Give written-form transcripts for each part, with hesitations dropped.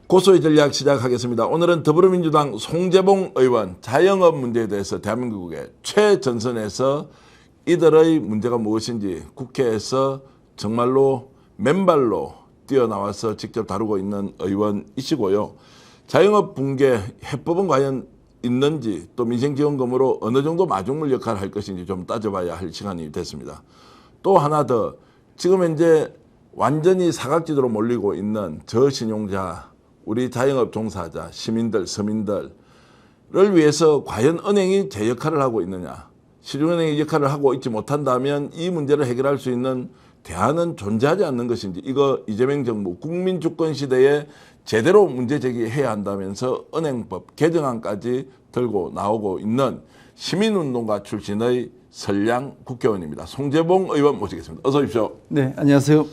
고소의 전략 시작하겠습니다. 오늘은 더불어민주당 송재봉 의원 자영업 문제에 대해서 대한민국의 최전선에서 이들의 문제가 무엇인지 국회에서 정말로 맨발로 뛰어나와서 직접 다루고 있는 의원이시고요. 자영업 붕괴 해법은 과연 있는지, 또 민생지원금으로 어느 정도 마중물 역할을 할 것인지 좀 따져봐야 할 시간이 됐습니다. 또 하나 더, 지금 현재 완전히 사각지대로 몰리고 있는 저신용자, 우리 자영업 종사자, 시민들, 서민들을 위해서 과연 은행이 제 역할을 하고 있느냐, 시중은행이 역할을 하고 있지 못한다면 이 문제를 해결할 수 있는 대안은 존재하지 않는 것인지, 이거 이재명 정부 국민주권 시대에 제대로 문제 제기해야 한다면서 은행법 개정안까지 들고 나오고 있는 시민운동가 출신의 선량 국회의원입니다. 송재봉 의원 모시겠습니다. 어서 오십시오. 네, 안녕하세요.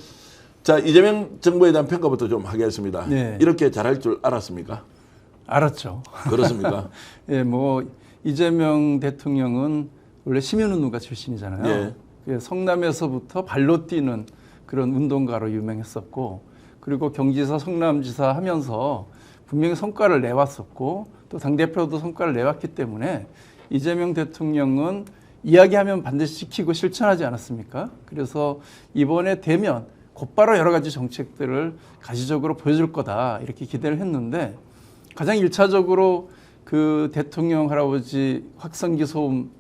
자, 이재명 정부에 대한 평가부터 좀 하겠습니다. 네. 이렇게 잘할 줄 알았습니까? 알았죠. 그렇습니까? 예, 뭐 이재명 대통령은 원래 시민운동가 출신이잖아요. 예. 성남에서부터 발로 뛰는 그런 운동가로 유명했었고, 그리고 경기지사, 성남지사 하면서 분명히 성과를 내왔었고, 또 당대표도 성과를 내왔기 때문에 이재명 대통령은 이야기하면 반드시 지키고 실천하지 않았습니까? 그래서 이번에 되면 곧바로 여러 가지 정책들을 가시적으로 보여줄 거다, 이렇게 기대를 했는데, 가장 1차적으로 그 대통령 할아버지 확성기 소음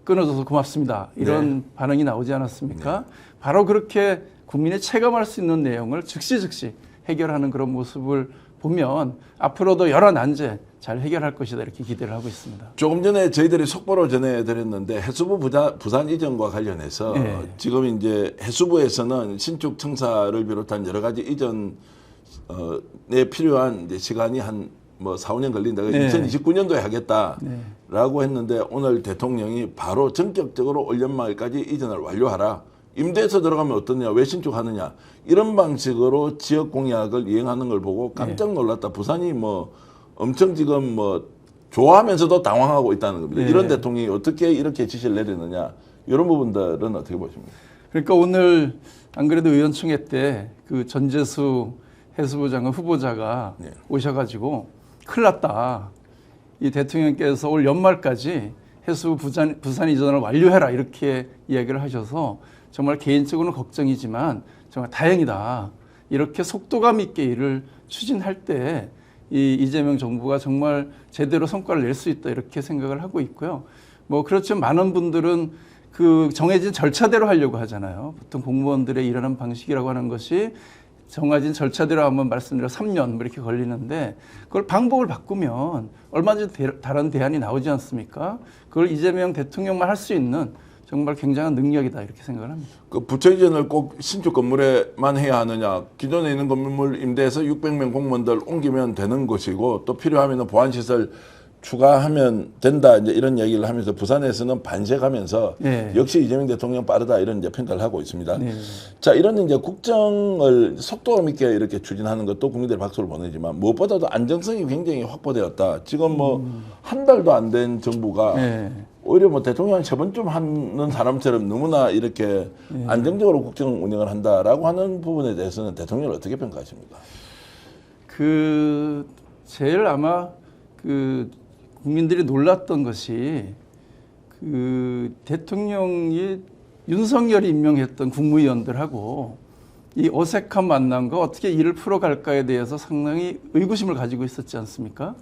끊어줘서 고맙습니다, 이런 반응이 나오지 않았습니까? 바로 그렇게 국민이 체감할 수 있는 내용을 즉시 해결하는 그런 모습을 보면 앞으로도 여러 난제 잘 해결할 것이다, 이렇게 기대를 하고 있습니다. 조금 전에 저희들이 속보로 전해드렸는데, 해수부 부산 이전과 관련해서 지금 이제 해수부에서는 신축 청사를 비롯한 여러 가지 이전에 필요한 이제 시간이 한 뭐 4, 5년 걸린다. 2029년도에 하겠다라고 했는데, 오늘 대통령이 바로 전격적으로 올연마을까지 이전을 완료하라. 임대해서 들어가면 어떠냐, 왜 신축하느냐, 이런 방식으로 지역 공약을 이행하는 걸 보고 깜짝 놀랐다. 부산이 뭐 엄청 지금 뭐 좋아하면서도 당황하고 있다는 겁니다. 이런 대통령이 어떻게 이렇게 지시를 내리느냐, 이런 부분들은 어떻게 보십니까? 그러니까 오늘 안 그래도 의원총회 때 그 전재수 해수부 장관 후보자가 오셔가지고 큰일 났다, 이 대통령께서 올 연말까지 해수부 부산 이전을 완료해라, 이렇게 이야기를 하셔서 정말 개인적으로는 걱정이지만 정말 다행이다. 이렇게 속도감 있게 일을 추진할 때 이 이재명 정부가 정말 제대로 성과를 낼 수 있다, 이렇게 생각을 하고 있고요. 뭐 그렇지만 많은 분들은 그 정해진 절차대로 하려고 하잖아요. 보통 공무원들의 일하는 방식이라고 하는 것이 정해진 절차대로 한번 말씀드려 3년 뭐 이렇게 걸리는데, 그걸 방법을 바꾸면 얼마든지 다른 대안이 나오지 않습니까? 그걸 이재명 대통령만 할 수 있는 정말 굉장한 능력이다, 이렇게 생각을 합니다. 그 부처 이전을 꼭 신축 건물에만 해야 하느냐, 기존에 있는 건물 임대해서 600명 공무원들 옮기면 되는 것이고, 또 필요하면 보안시설 추가하면 된다, 이제 이런 얘기를 하면서 부산에서는 반색하면서 역시 이재명 대통령 빠르다, 이런 이제 평가를 하고 있습니다. 자, 이런 이제 국정을 속도감 있게 이렇게 추진하는 것도 국민들의 박수를 보내지만, 무엇보다도 안정성이 굉장히 확보되었다. 지금 뭐 한 달도 안 된 정부가 오히려 뭐 대통령 세 번쯤 하는 사람처럼 너무나 이렇게 안정적으로 국정 운영을 한다라고 하는 부분에 대해서는 대통령을 어떻게 평가하십니까? 그 제일 아마 그 국민들이 놀랐던 것이 그 대통령이 윤석열이 임명했던 국무위원들하고 이 어색한 만남과 어떻게 일을 풀어갈까에 대해서 상당히 의구심을 가지고 있었지 않습니까?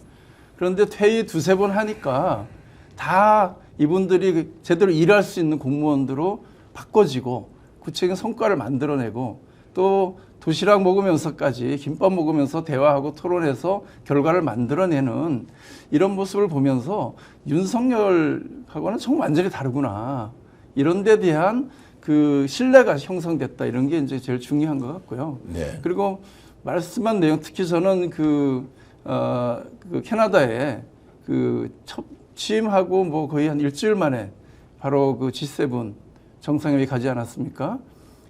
그런데 퇴위 두세 번 하니까 다 이분들이 제대로 일할 수 있는 공무원들로 바꿔지고 구체적인 성과를 만들어내고, 또 도시락 먹으면서까지 김밥 먹으면서 대화하고 토론해서 결과를 만들어내는 이런 모습을 보면서 윤석열하고는 정말 완전히 다르구나, 이런 데 대한 그 신뢰가 형성됐다, 이런 게 이제 제일 중요한 것 같고요. 그리고 말씀한 내용, 특히 저는 그 캐나다에 그 첫 취임하고 뭐 거의 한 일주일 만에 바로 그 G7 정상회의 가지 않았습니까?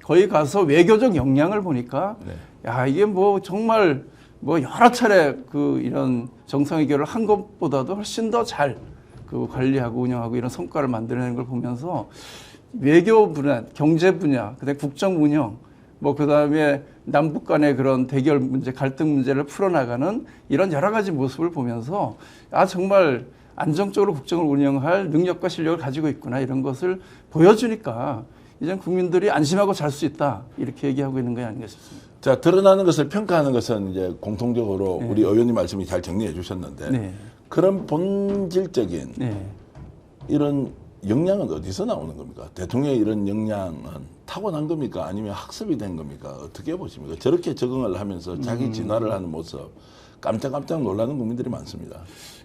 거기 가서 외교적 역량을 보니까 야, 이게 뭐 정말 뭐 여러 차례 그 이런 정상회견을 한 것보다도 훨씬 더 잘 그 관리하고 운영하고 이런 성과를 만들어내는 걸 보면서 외교 분야, 경제 분야, 그다음에 국정 운영, 뭐 그다음에 남북 간의 그런 대결 문제, 갈등 문제를 풀어나가는 이런 여러 가지 모습을 보면서 아 정말 안정적으로 국정을 운영할 능력과 실력을 가지고 있구나 이런 것을 보여주니까 이제 국민들이 안심하고 잘 수 있다 이렇게 얘기하고 있는 게 아닌가 싶습니다. 자, 드러나는 것을 평가하는 것은 이제 공통적으로 네. 우리 의원님 말씀이 잘 정리해 주셨는데 네. 그런 본질적인 네. 이런 역량은 어디서 나오는 겁니까? 대통령의 이런 역량은 타고난 겁니까? 아니면 학습이 된 겁니까? 어떻게 보십니까? 저렇게 적응을 하면서 자기 진화를 하는 모습 깜짝깜짝 놀라는 국민들이 많습니다.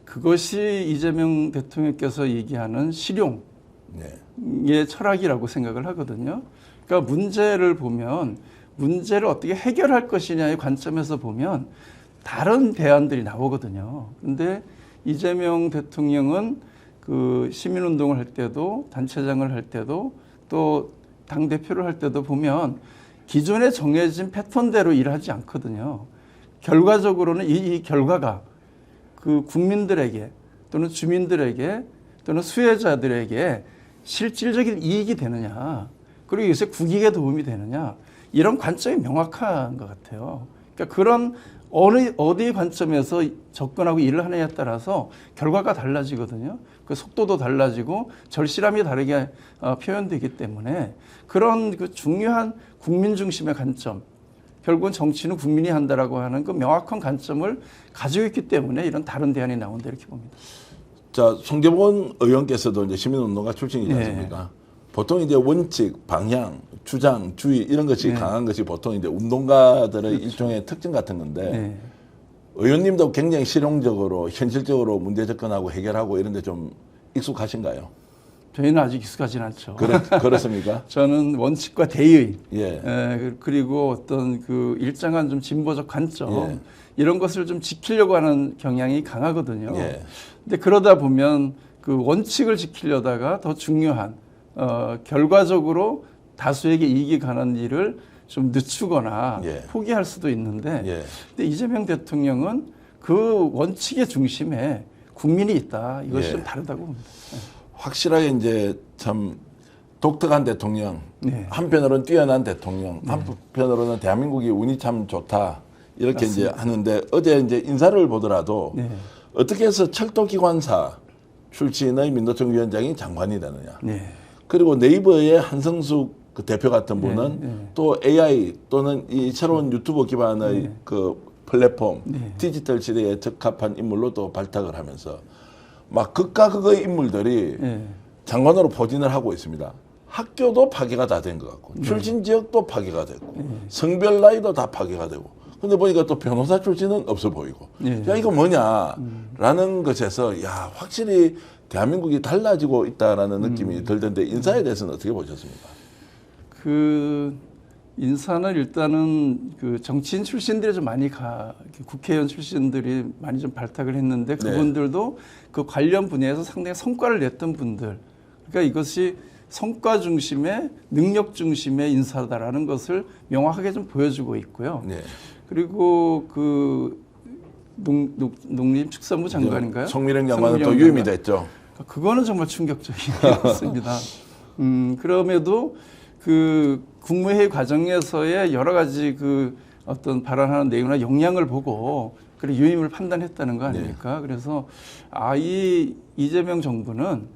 그것이 이재명 대통령께서 얘기하는 실용의 네. 철학이라고 생각을 하거든요. 그러니까 문제를 보면 문제를 어떻게 해결할 것이냐의 관점에서 보면 다른 대안들이 나오거든요. 근데 이재명 대통령은 그 시민운동을 할 때도 단체장을 할 때도 또 당대표를 할 때도 보면 기존에 정해진 패턴대로 일하지 않거든요. 결과적으로는 이 결과가 그 국민들에게 또는 주민들에게 또는 수혜자들에게 실질적인 이익이 되느냐 그리고 요새 국익에 도움이 되느냐 이런 관점이 명확한 것 같아요. 그러니까 그런 어디 관점에서 접근하고 일을 하느냐에 따라서 결과가 달라지거든요. 그 속도도 달라지고 절실함이 다르게 표현되기 때문에 그런 그 중요한 국민 중심의 관점, 결국은 정치는 국민이 한다라고 하는 그 명확한 관점을 가지고 있기 때문에 이런 다른 대안이 나온다 이렇게 봅니다. 자, 송재본 의원께서도 이제 시민운동가 출신이지 네. 않습니까? 보통 이제 원칙, 방향, 주장, 주의 이런 것이 네. 강한 것이 보통 이제 운동가들의 일종의 특징 같은 건데 네. 의원님도 굉장히 실용적으로 현실적으로 문제 접근하고 해결하고 이런 데 좀 익숙하신가요? 저희는 아직 익숙하지는 않죠. 그렇습니까? 저는 원칙과 대의, 예. 그리고 어떤 그 일정한 좀 진보적 관점 예. 이런 것을 좀 지키려고 하는 경향이 강하거든요. 예. 근데 그러다 보면 그 원칙을 지키려다가 더 중요한 결과적으로 다수에게 이익이 가는 일을 좀 늦추거나 예. 포기할 수도 있는데, 예. 근데 이재명 대통령은 그 원칙의 중심에 국민이 있다. 이것이 예. 좀 다르다고 봅니다. 확실하게 이제 참 독특한 대통령, 네. 한편으로는 뛰어난 대통령, 한편으로는 대한민국이 운이 참 좋다 이렇게 이제 하는데 어제 이제 인사를 보더라도 네. 어떻게 해서 철도기관사 출신의 민노총 위원장이 장관이 되느냐. 네. 그리고 네이버의 한성숙 그 대표 같은 분은 네. 또 AI 또는 이 새로운 유튜브 기반의 그 플랫폼 디지털 시대에 적합한 인물로 또 발탁을 하면서 막 극과 극의 인물들이 장관으로 포진을 하고 있습니다. 학교도 파괴가 다 된 것 같고 출신 지역도 파괴가 됐고 성별 나이도 다 파괴가 되고 근데 보니까 또 변호사 출신은 없어 보이고 야 이거 뭐냐라는 것에서 야 확실히 대한민국이 달라지고 있다라는 느낌이 들던데 인사에 대해서는 어떻게 보셨습니까? 그 인사는 일단은 그 정치인 출신들이 좀 많이 국회의원 출신들이 많이 좀 발탁을 했는데 그분들도 그 관련 분야에서 상당히 성과를 냈던 분들. 그러니까 이것이 성과 중심의 능력 중심의 인사다라는 것을 명확하게 좀 보여주고 있고요. 네. 그리고 그 농림축산부 장관인가요? 송미령 장관은 또 유임이 됐죠. 그거는 정말 충격적이었습니다. 그럼에도 그 국무회의 과정에서의 여러 가지 그 어떤 발언하는 내용이나 역량을 보고 그래 유임을 판단했다는 거 아닙니까? 그래서 이 이재명 정부는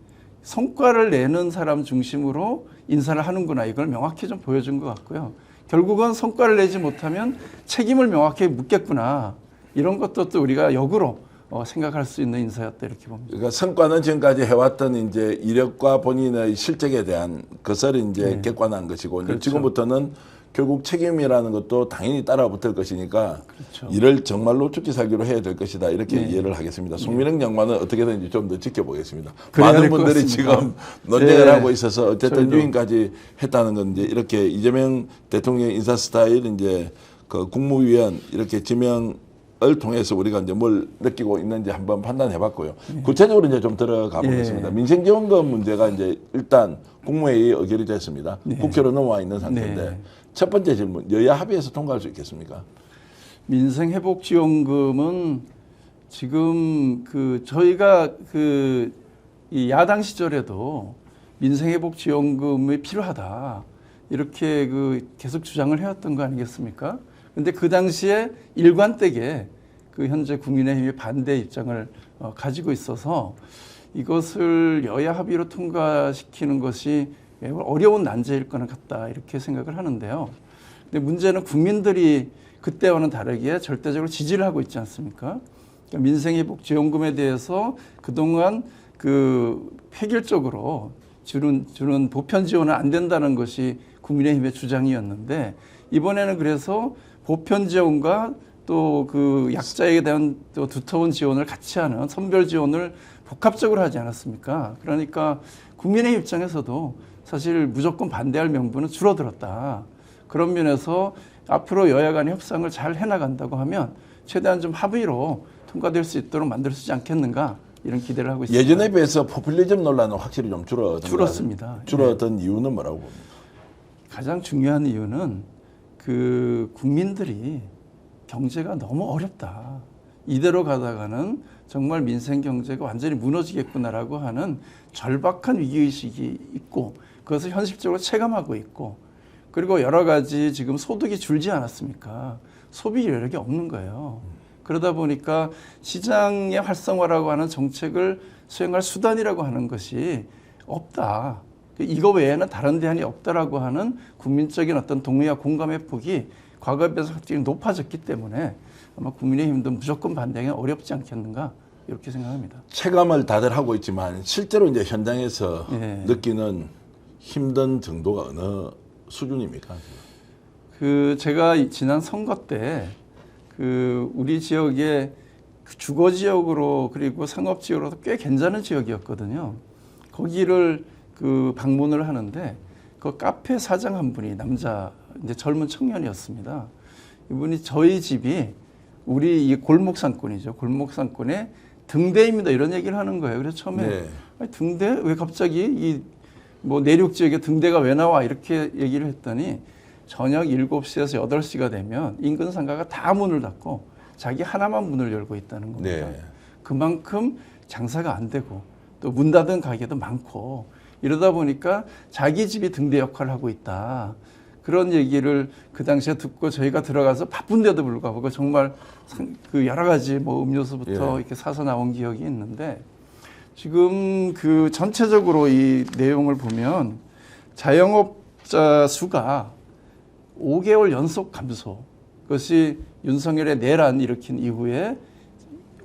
성과를 내는 사람 중심으로 인사를 하는구나 이걸 명확히 좀 보여준 것 같고요. 결국은 성과를 내지 못하면 책임을 명확히 묻겠구나 이런 것도 또 우리가 역으로 생각할 수 있는 인사였다 이렇게 봅니다. 그러니까 성과는 지금까지 해왔던 이제 이력과 본인의 실적에 대한 것을 이제 객관한 것이고 그렇죠. 지금부터는 결국 책임이라는 것도 당연히 따라붙을 것이니까 그렇죠. 이를 정말로 죽기 살기로 해야 될 것이다 이렇게 이해를 하겠습니다. 송민영 장관은 어떻게든지 좀 더 지켜보겠습니다. 많은 분들이 지금 논쟁을 하고 있어서 어쨌든 유임까지 했다는 건 이제 이렇게 이재명 대통령 인사 스타일 이제 그 국무위원 이렇게 지명 을 통해서 우리가 이제 뭘 느끼고 있는지 한번 판단해봤고요. 구체적으로 이제 좀 들어가 보겠습니다. 민생지원금 문제가 이제 일단 국무회의 의결이 됐습니다. 국회로 넘어와 있는 상태인데 첫 번째 질문, 여야 합의해서 통과할 수 있겠습니까? 민생회복지원금은 지금 그 저희가 이 야당 시절에도 민생회복지원금이 필요하다. 이렇게 계속 주장을 해왔던 거 아니겠습니까? 근데 그 당시에 일관되게 현재 국민의힘이 반대 입장을 가지고 있어서 이것을 여야 합의로 통과시키는 것이 매우 어려운 난제일 거는 같다 이렇게 생각을 하는데요. 근데 문제는 국민들이 그때와는 다르게 절대적으로 지지를 하고 있지 않습니까? 그러니까 민생회복지원금에 대해서 그동안 획일적으로 주는 보편 지원은 안 된다는 것이 국민의힘의 주장이었는데 이번에는 그래서 보편 지원과 또 약자에 대한 또 두터운 지원을 같이 하는 선별 지원을 복합적으로 하지 않았습니까? 그러니까 국민의 입장에서도 사실 무조건 반대할 명분은 줄어들었다. 그런 면에서 앞으로 여야 간의 협상을 잘 해나간다고 하면 최대한 좀 합의로 통과될 수 있도록 만들 수 있지 않겠는가 이런 기대를 하고 있습니다. 예전에 비해서 포퓰리즘 논란은 확실히 좀 줄었습니다. 줄었던 이유는 뭐라고 봅니까? 가장 중요한 이유는 국민들이 경제가 너무 어렵다. 이대로 가다가는 정말 민생 경제가 완전히 무너지겠구나라고 하는 절박한 위기의식이 있고 그것을 현실적으로 체감하고 있고 그리고 여러 가지 지금 소득이 줄지 않았습니까? 소비 여력이 없는 거예요. 그러다 보니까 시장의 활성화라고 하는 정책을 수행할 수단이라고 하는 것이 없다. 이거 외에는 다른 대안이 없다라고 하는 국민적인 어떤 동의와 공감의 폭이 과거에 비해서 확실히 높아졌기 때문에 아마 국민의힘도 무조건 반대하기는 어렵지 않겠는가 이렇게 생각합니다. 체감을 다들 하고 있지만 실제로 이제 현장에서 예. 느끼는 힘든 정도가 어느 수준입니까? 제가 지난 선거 때 우리 지역의 주거 지역으로 그리고 상업 지역으로도 꽤 괜찮은 지역이었거든요. 거기를 방문을 하는데 그 카페 사장 한 분이 남자 이제 젊은 청년이었습니다. 이분이 저희 집이 우리 이 골목 상권이죠. 골목 상권의 등대입니다. 이런 얘기를 하는 거예요. 그래서 처음에 네. 아니, 등대 왜 갑자기 내륙 지역에 등대가 왜 나와 이렇게 얘기를 했더니 저녁 7시에서 8시가 되면 인근 상가가 다 문을 닫고 자기 하나만 문을 열고 있다는 겁니다. 네. 그만큼 장사가 안 되고 또 문 닫은 가게도 많고 이러다 보니까 자기 집이 등대 역할을 하고 있다. 그런 얘기를 그 당시에 듣고 저희가 들어가서 바쁜데도 불구하고 정말 여러 가지 음료수부터 예. 이렇게 사서 나온 기억이 있는데 지금 전체적으로 이 내용을 보면 자영업자 수가 5개월 연속 감소. 그것이 윤석열의 내란 일으킨 이후에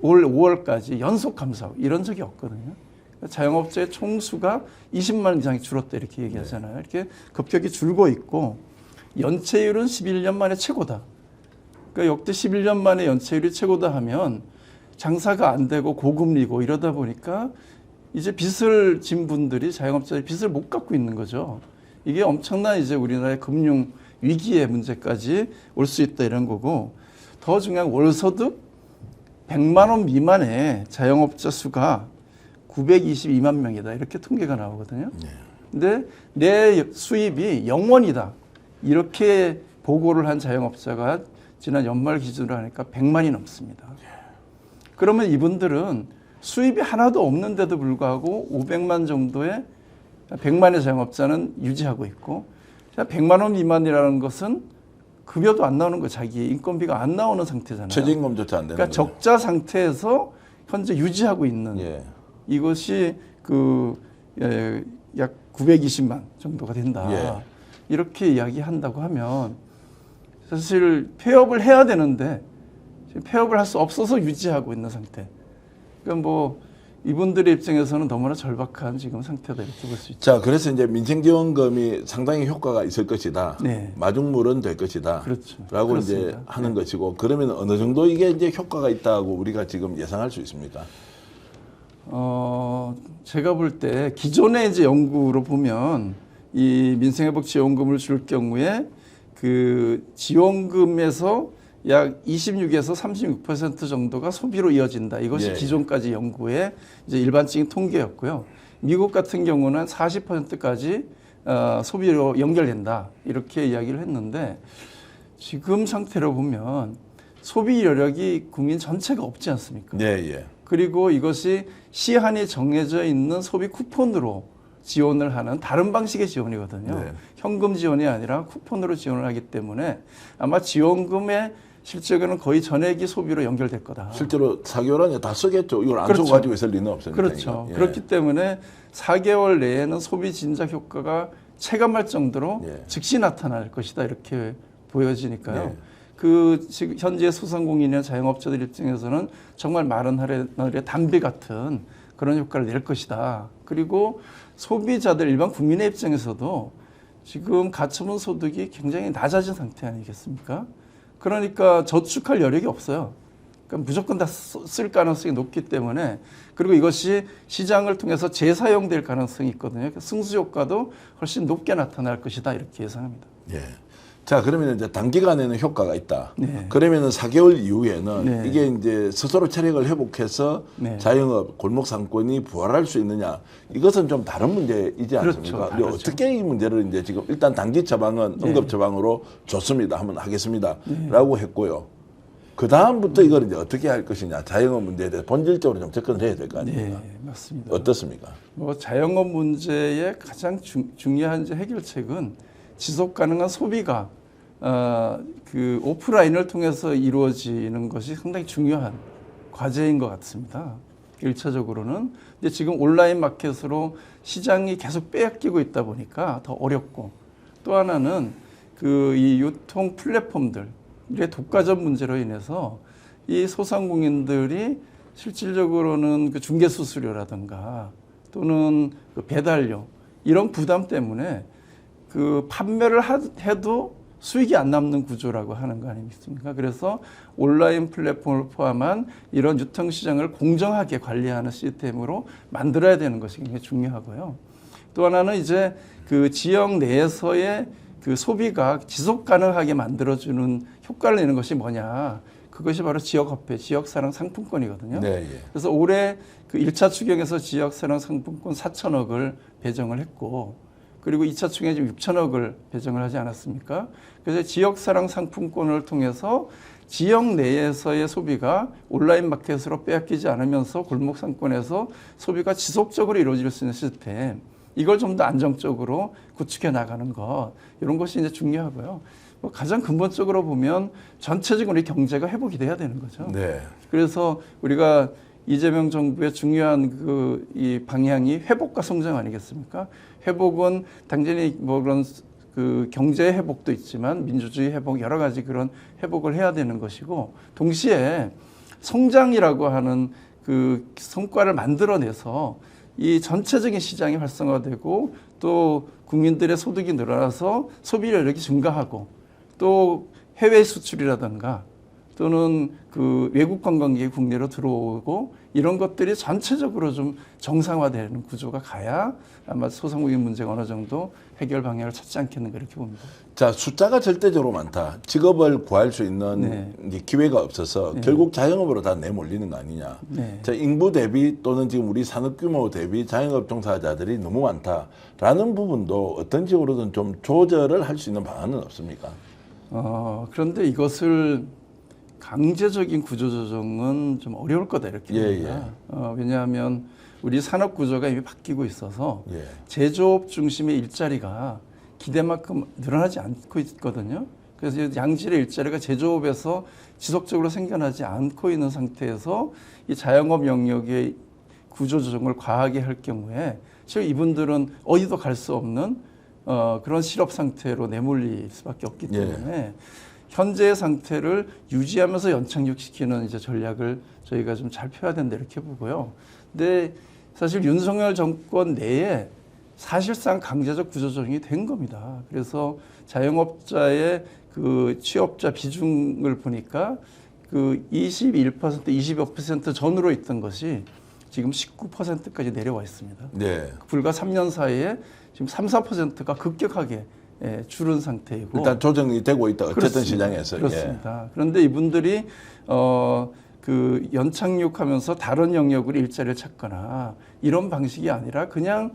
올 5월까지 연속 감소. 이런 적이 없거든요. 자영업자의 총수가 20만 이상이 줄었다 이렇게 얘기하잖아요. 이렇게 급격히 줄고 있고 연체율은 11년 만에 최고다. 그러니까 역대 11년 만에 연체율이 최고다 하면 장사가 안 되고 고금리고 이러다 보니까 이제 빚을 진 분들이 자영업자들이 빚을 못 갚고 있는 거죠. 이게 엄청난 이제 우리나라의 금융 위기의 문제까지 올 수 있다 이런 거고 더 중요한 월소득 100만 원 미만의 자영업자 수가 922만 명이다. 이렇게 통계가 나오거든요. 근데 내 수입이 0원이다. 이렇게 보고를 한 자영업자가 지난 연말 기준으로 하니까 100만이 넘습니다. 그러면 이분들은 수입이 하나도 없는데도 불구하고 500만 정도의 100만의 자영업자는 유지하고 있고 100만 원 미만이라는 것은 급여도 안 나오는 거 자기 인건비가 안 나오는 상태잖아요. 최저임금조차 안 되는 그러니까 거죠. 적자 상태에서 현재 유지하고 있는 예. 이것이 약 920만 정도가 된다. 예. 이렇게 이야기한다고 하면 사실 폐업을 해야 되는데 지금 폐업을 할 수 없어서 유지하고 있는 상태. 그러니까 이분들의 입장에서는 너무나 절박한 지금 상태다 이렇게 볼 수 있죠. 자, 그래서 이제 민생지원금이 상당히 효과가 있을 것이다. 네. 마중물은 될 것이다. 그렇죠. 라고 이제 그렇습니다. 하는 것이고, 그러면 어느 정도 이게 이제 효과가 있다고 우리가 지금 예상할 수 있습니까? 제가 볼 때 기존의 이제 연구로 보면 이 민생회복지원금을 줄 경우에 지원금에서 약 26에서 36% 정도가 소비로 이어진다. 이것이 예. 기존까지 연구의 이제 일반적인 통계였고요. 미국 같은 경우는 40%까지 소비로 연결된다. 이렇게 이야기를 했는데 지금 상태로 보면 소비 여력이 국민 전체가 없지 않습니까? 네, 예. 그리고 이것이 시한이 정해져 있는 소비 쿠폰으로 지원을 하는 다른 방식의 지원이거든요. 네. 현금 지원이 아니라 쿠폰으로 지원을 하기 때문에 아마 지원금의 실적에는 거의 전액이 소비로 연결될 거다. 실제로 4개월 안에 다 쓰겠죠. 이걸 안 그렇죠. 쓰고 가지고 있을 리는 없으니까. 그렇죠. 예. 그렇기 때문에 4개월 내에는 소비 진작 효과가 체감할 정도로 예. 즉시 나타날 것이다 이렇게 보여지니까요. 예. 그 지금 현재 소상공인이나 자영업자들 입장에서는 정말 마른 하늘의 담비 같은 그런 효과를 낼 것이다. 그리고 소비자들 일반 국민의 입장에서도 지금 가처분 소득이 굉장히 낮아진 상태 아니겠습니까? 그러니까 저축할 여력이 없어요. 그러니까 무조건 다 쓸 가능성이 높기 때문에 그리고 이것이 시장을 통해서 재사용될 가능성이 있거든요. 그러니까 승수 효과도 훨씬 높게 나타날 것이다 이렇게 예상합니다. 예. 자, 그러면 이제 단기간에는 효과가 있다. 네. 그러면은 4개월 이후에는 네. 이게 이제 스스로 체력을 회복해서 네. 자영업, 골목 상권이 부활할 수 있느냐. 이것은 좀 다른 문제이지 그렇죠. 않습니까? 다르죠. 어떻게 이 문제를 이제 지금 일단 단기 처방은 네. 응급 처방으로 좋습니다. 한번 하겠습니다. 라고 했고요. 그 다음부터 이걸 이제 어떻게 할 것이냐. 자영업 문제에 대해서 본질적으로 좀 접근을 해야 될 거 아닙니까? 네, 맞습니다. 어떻습니까? 뭐 자영업 문제의 가장 중요한 이제 해결책은 지속 가능한 소비가 그 오프라인을 통해서 이루어지는 것이 상당히 중요한 과제인 것 같습니다. 1차적으로는 근데 지금 온라인 마켓으로 시장이 계속 빼앗기고 있다 보니까 더 어렵고 또 하나는 그 이 유통 플랫폼들의 독과점 문제로 인해서 이 소상공인들이 실질적으로는 그 중개 수수료라든가 또는 그 배달료 이런 부담 때문에 그 판매를 해도 수익이 안 남는 구조라고 하는 거 아니겠습니까? 그래서 온라인 플랫폼을 포함한 이런 유통시장을 공정하게 관리하는 시스템으로 만들어야 되는 것이 굉장히 중요하고요. 또 하나는 이제 그 지역 내에서의 그 소비가 지속 가능하게 만들어주는 효과를 내는 것이 뭐냐. 그것이 바로 지역화폐, 지역사랑 상품권이거든요. 네, 예. 그래서 올해 그 1차 추경에서 지역사랑 상품권 4천억을 배정을 했고 그리고 2차 추경에 지금 6천억을 배정을 하지 않았습니까? 그래서 지역사랑 상품권을 통해서 지역 내에서의 소비가 온라인 마켓으로 빼앗기지 않으면서 골목 상권에서 소비가 지속적으로 이루어질 수 있는 시스템 이걸 좀 더 안정적으로 구축해 나가는 것 이런 것이 이제 중요하고요. 뭐 가장 근본적으로 보면 전체적으로 우리 경제가 회복이 돼야 되는 거죠. 네. 그래서 우리가 이재명 정부의 중요한 그 이 방향이 회복과 성장 아니겠습니까? 회복은 당연히 뭐 그런 그 경제 회복도 있지만 민주주의 회복 여러 가지 그런 회복을 해야 되는 것이고 동시에 성장이라고 하는 그 성과를 만들어내서 이 전체적인 시장이 활성화되고 또 국민들의 소득이 늘어나서 소비력이 증가하고 또 해외 수출이라든가 또는 그 외국 관광객이 국내로 들어오고 이런 것들이 전체적으로 좀 정상화되는 구조가 가야 아마 소상공인 문제가 어느 정도 해결 방향을 찾지 않겠는가 이렇게 봅니다. 자, 숫자가 절대적으로 많다. 직업을 구할 수 있는 네. 이제 기회가 없어서 결국 자영업으로 다 내몰리는 거 아니냐. 네. 자, 인구 대비 또는 지금 우리 산업 규모 대비 자영업 종사자들이 너무 많다라는 부분도 어떤 식으로든 좀 조절을 할 수 있는 방안은 없습니까? 그런데 이것을 강제적인 구조조정은 좀 어려울 거다 이렇게 봅니다. 왜냐하면 우리 산업 구조가 이미 바뀌고 있어서 예. 제조업 중심의 일자리가 기대만큼 늘어나지 않고 있거든요. 그래서 양질의 일자리가 제조업에서 지속적으로 생겨나지 않고 있는 상태에서 이 자영업 영역의 구조조정을 과하게 할 경우에 실은 이분들은 어디도 갈 수 없는 그런 실업 상태로 내몰릴 수밖에 없기 때문에 현재의 상태를 유지하면서 연착륙시키는 이제 전략을 저희가 좀 잘 펴야 된다 이렇게 보고요. 근데 사실 윤석열 정권 내에 사실상 강제적 구조조정이 된 겁니다. 그래서 자영업자의 그 취업자 비중을 보니까 그 21%, 22% 전으로 있던 것이 지금 19%까지 내려와 있습니다. 네. 불과 3년 사이에 지금 3, 4%가 급격하게 줄은 상태이고 일단 조정이 되고 있다. 어쨌든 그렇습니다. 시장에서. 그렇습니다. 그런데 이분들이 그 연착륙하면서 다른 영역으로 일자리를 찾거나 이런 방식이 아니라 그냥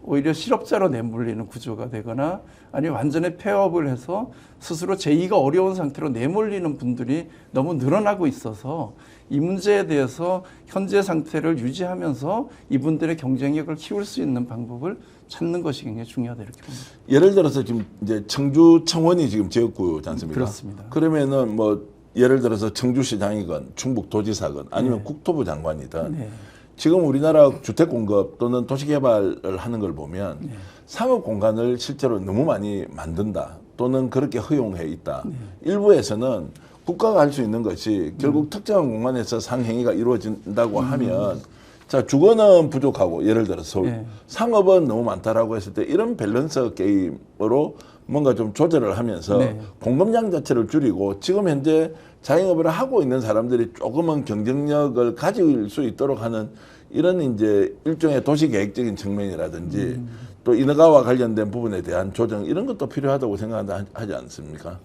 오히려 실업자로 내몰리는 구조가 되거나 아니면 완전히 폐업을 해서 스스로 제의가 어려운 상태로 내몰리는 분들이 너무 늘어나고 있어서 이 문제에 대해서 현재 상태를 유지하면서 이분들의 경쟁력을 키울 수 있는 방법을 찾는 것이 굉장히 중요하다 이렇게 봅니다. 예를 들어서 지금 이제 청주 청원이 지금 지역구지 않습니까? 그렇습니다. 그러면은 뭐 예를 들어서 청주시장이건 충북도지사건 아니면 국토부 장관이든 지금 우리나라 주택 공급 또는 도시 개발을 하는 걸 보면 상업 공간을 실제로 너무 많이 만든다 또는 그렇게 허용해 있다. 일부에서는 국가가 할 수 있는 것이 결국 특정한 공간에서 상행위가 이루어진다고 하면 자 주거는 부족하고 예를 들어서 상업은 너무 많다라고 했을 때 이런 밸런스 게임으로 뭔가 좀 조절을 하면서 공급량 자체를 줄이고 지금 현재 자영업을 하고 있는 사람들이 조금은 경쟁력을 가질 수 있도록 하는 이런 이제 일종의 도시계획적인 측면이라든지 또 인허가와 관련된 부분에 대한 조정 이런 것도 필요하다고 생각하지 않습니까?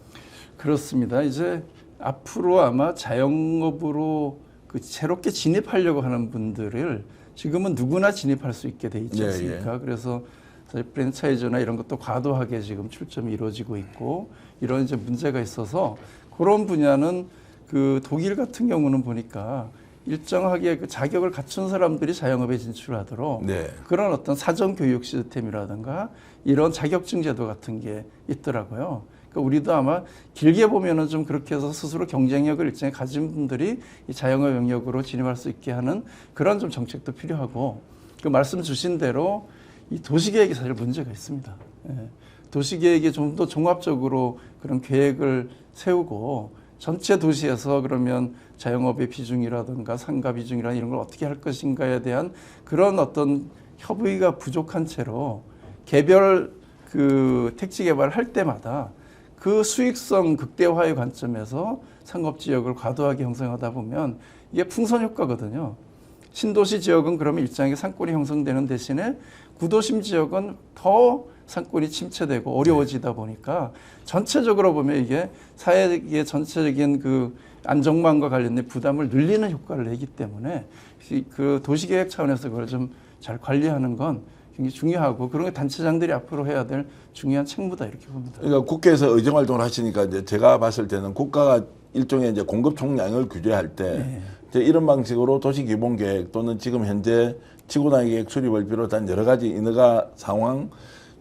그렇습니다. 이제 앞으로 아마 자영업으로 그 새롭게 진입하려고 하는 분들을 지금은 누구나 진입할 수 있게 돼 있지 않습니까? 그래서 사실 프랜차이즈나 이런 것도 과도하게 지금 출점이 이루어지고 있고 이런 이제 문제가 있어서 그런 분야는 그 독일 같은 경우는 보니까 일정하게 그 자격을 갖춘 사람들이 자영업에 진출하도록 그런 어떤 사전 교육 시스템이라든가 이런 자격증 제도 같은 게 있더라고요. 그러니까 우리도 아마 길게 보면은 좀 그렇게 해서 스스로 경쟁력을 일정히 가진 분들이 이 자영업 영역으로 진입할 수 있게 하는 그런 좀 정책도 필요하고 그 말씀 주신 대로 이 도시계획이 사실 문제가 있습니다. 도시계획이 좀 더 종합적으로 그런 계획을 세우고 전체 도시에서 그러면 자영업의 비중이라든가 상가 비중이라든가 이런 걸 어떻게 할 것인가에 대한 그런 어떤 협의가 부족한 채로 개별 그 택지 개발을 할 때마다 그 수익성 극대화의 관점에서 상업지역을 과도하게 형성하다 보면 이게 풍선 효과거든요. 신도시 지역은 그러면 일정하게 상권이 형성되는 대신에 구도심 지역은 더 상권이 침체되고 어려워지다 보니까 전체적으로 보면 이게 사회의 전체적인 그 안정망과 관련된 부담을 늘리는 효과를 내기 때문에 그 도시계획 차원에서 그걸 좀 잘 관리하는 건 굉장히 중요하고 그런 게 단체장들이 앞으로 해야 될 중요한 책무다 이렇게 봅니다. 그러니까 국회에서 의정 활동을 하시니까 이제 제가 봤을 때는 국가가 일종의 이제 공급 총량을 규제할 때 이제 이런 방식으로 도시 기본 계획 또는 지금 현재 지구단위 계획 수립을 비롯한 여러 가지 인허가 상황,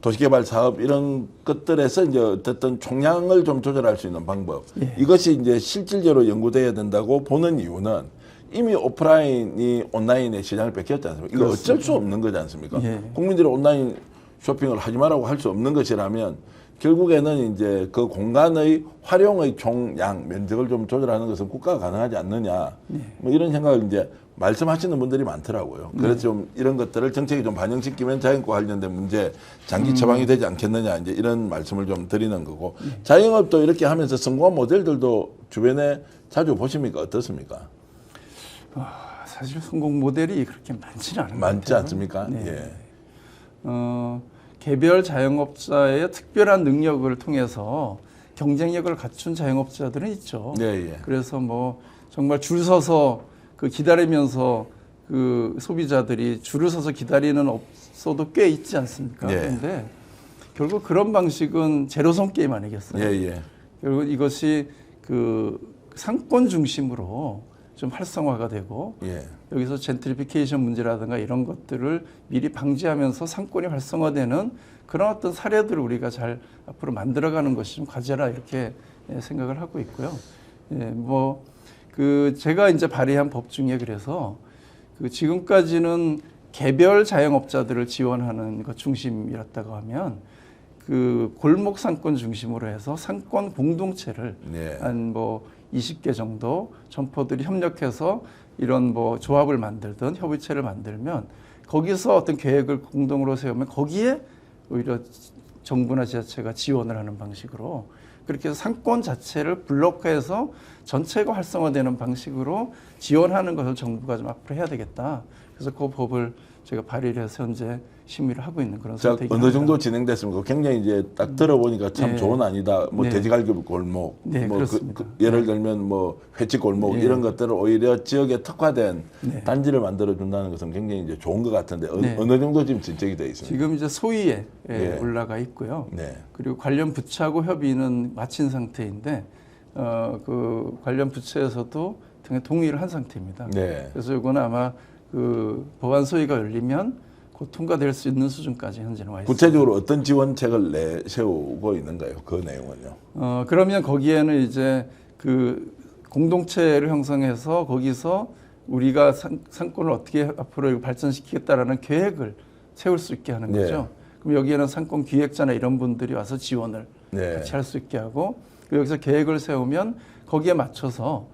도시개발 사업 이런 것들에서 이제 어쨌든 총량을 좀 조절할 수 있는 방법 이것이 이제 실질적으로 연구돼야 된다고 보는 이유는 이미 오프라인이 온라인의 시장을 뺏겼지 않습니까? 이거 어쩔 수 없는 거지 않습니까? 국민들이 온라인 쇼핑을 하지 말라고 할 수 없는 것이라면 결국에는 이제 그 공간의 활용의 총량 면적을 좀 조절하는 것은 국가가 가능하지 않느냐 뭐 이런 생각을 이제 말씀하시는 분들이 많더라고요. 그래서 좀 이런 것들을 정책에 좀 반영시키면 자영업과 관련된 문제 장기 처방이 되지 않겠느냐 이제 이런 말씀을 좀 드리는 거고 자영업도 이렇게 하면서 성공한 모델들도 주변에 자주 보십니까? 어떻습니까? 사실 성공 모델이 그렇게 많지는 않은 것 같아요. 많지 않습니까? 개별 자영업자의 특별한 능력을 통해서 경쟁력을 갖춘 자영업자들은 있죠. 그래서 뭐 정말 줄 서서 그 기다리면서 그 소비자들이 줄을 서서 기다리는 업소도 꽤 있지 않습니까? 그런데 결국 그런 방식은 제로섬 게임 아니겠어요? 결국 이것이 그 상권 중심으로 좀 활성화가 되고 여기서 젠트리피케이션 문제라든가 이런 것들을 미리 방지하면서 상권이 활성화되는 그런 어떤 사례들을 우리가 잘 앞으로 만들어가는 것이 좀 과제라 이렇게 생각을 하고 있고요. 뭐 그 제가 이제 발의한 법 중에 그래서 그 지금까지는 개별 자영업자들을 지원하는 것 중심이었다고 하면 그 골목 상권 중심으로 해서 상권 공동체를 한 뭐 20개 정도 점포들이 협력해서 이런 뭐 조합을 만들든 협의체를 만들면 거기서 어떤 계획을 공동으로 세우면 거기에 오히려 정부나 지자체가 지원을 하는 방식으로 그렇게 해서 상권 자체를 블록화해서 전체가 활성화되는 방식으로 지원하는 것을 정부가 좀 앞으로 해야 되겠다. 그래서 그 법을 제가 발의를 해서 현재 심의를 하고 있는 그런 자, 상태입니다. 어느 정도 진행됐습니까? 굉장히 이제 딱 들어보니까 참 네. 좋은 아니다. 뭐 네. 돼지갈비 골목, 네, 뭐 그렇습니다. 예를 들면 뭐 횟집 골목 네. 이런 것들을 오히려 지역에 특화된 네. 단지를 만들어 준다는 것은 굉장히 이제 좋은 것 같은데 네. 어느 정도 지금 진척이 돼 있습니까? 지금 이제 소위에 네. 올라가 있고요. 네. 그리고 관련 부처하고 협의는 마친 상태인데 그 관련 부처에서도 등에 동의를 한 상태입니다. 네. 그래서 이거는 아마 그 법안 소위가 열리면 곧 통과될 수 있는 수준까지 현재는 와 있습니다. 구체적으로 어떤 지원책을 내세우고 있는가요? 그 내용은요? 그러면 거기에는 이제 그 공동체를 형성해서 거기서 우리가 상권을 어떻게 앞으로 발전시키겠다라는 계획을 세울 수 있게 하는 거죠. 네. 그럼 여기에는 상권 기획자나 이런 분들이 와서 지원을 네. 같이 할 수 있게 하고 그리고 여기서 계획을 세우면 거기에 맞춰서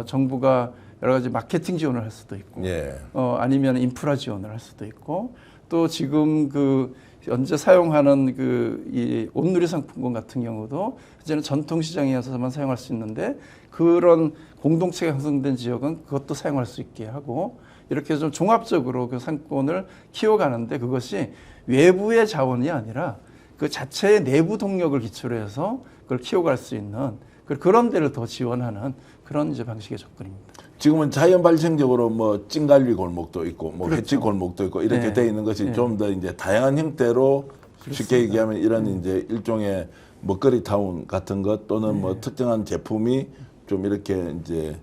정부가 여러 가지 마케팅 지원을 할 수도 있고 예. 아니면 인프라 지원을 할 수도 있고 또 지금 그 현재 사용하는 그 이 온누리 상품권 같은 경우도 이제는 전통 시장에서만 사용할 수 있는데 그런 공동체가 형성된 지역은 그것도 사용할 수 있게 하고 이렇게 좀 종합적으로 그 상권을 키워가는데 그것이 외부의 자원이 아니라 그 자체의 내부 동력을 기초로 해서 그걸 키워갈 수 있는 그런 데를 더 지원하는 그런 이제 방식의 접근입니다. 지금은 자연 발생적으로 뭐 찐갈비 골목도 있고 뭐 그렇죠. 횟집 골목도 있고 이렇게 네. 돼 있는 것이 네. 좀 더 이제 다양한 형태로 쉽게 그렇습니다. 얘기하면 이런 이제 일종의 먹거리 타운 같은 것 또는 네. 뭐 특정한 제품이 좀 이렇게 이제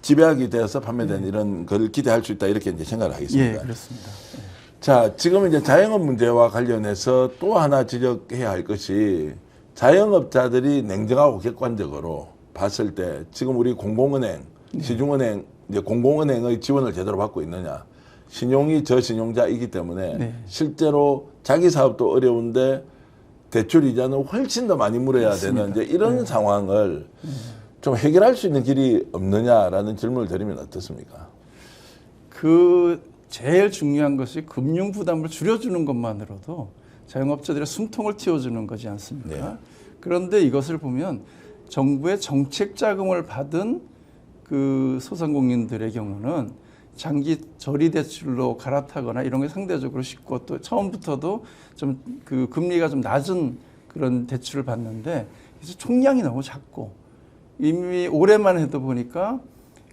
집약이 되어서 판매되는 이런 걸 기대할 수 있다 이렇게 이제 생각을 하겠습니다. 예, 그렇습니다. 예. 자, 지금 이제 자영업 문제와 관련해서 또 하나 지적해야 할 것이 자영업자들이 냉정하고 객관적으로 봤을 때 지금 우리 공공은행, 시중은행, 이제 공공은행의 지원을 제대로 받고 있느냐. 신용이 저신용자이기 때문에 네. 실제로 자기 사업도 어려운데 대출 이자는 훨씬 더 많이 물어야 맞습니다. 되는 이제 이런 상황을 좀 해결할 수 있는 길이 없느냐라는 질문을 드리면 어떻습니까? 그 제일 중요한 것이 금융 부담을 줄여주는 것만으로도 자영업자들의 숨통을 틔워주는 거지 않습니까? 네. 그런데 이것을 보면 정부의 정책 자금을 받은 그 소상공인들의 경우는 장기 저리 대출로 갈아타거나 이런 게 상대적으로 쉽고 또 처음부터도 좀 그 금리가 좀 낮은 그런 대출을 받는데 그래서 총량이 너무 작고 이미 올해만 해도 보니까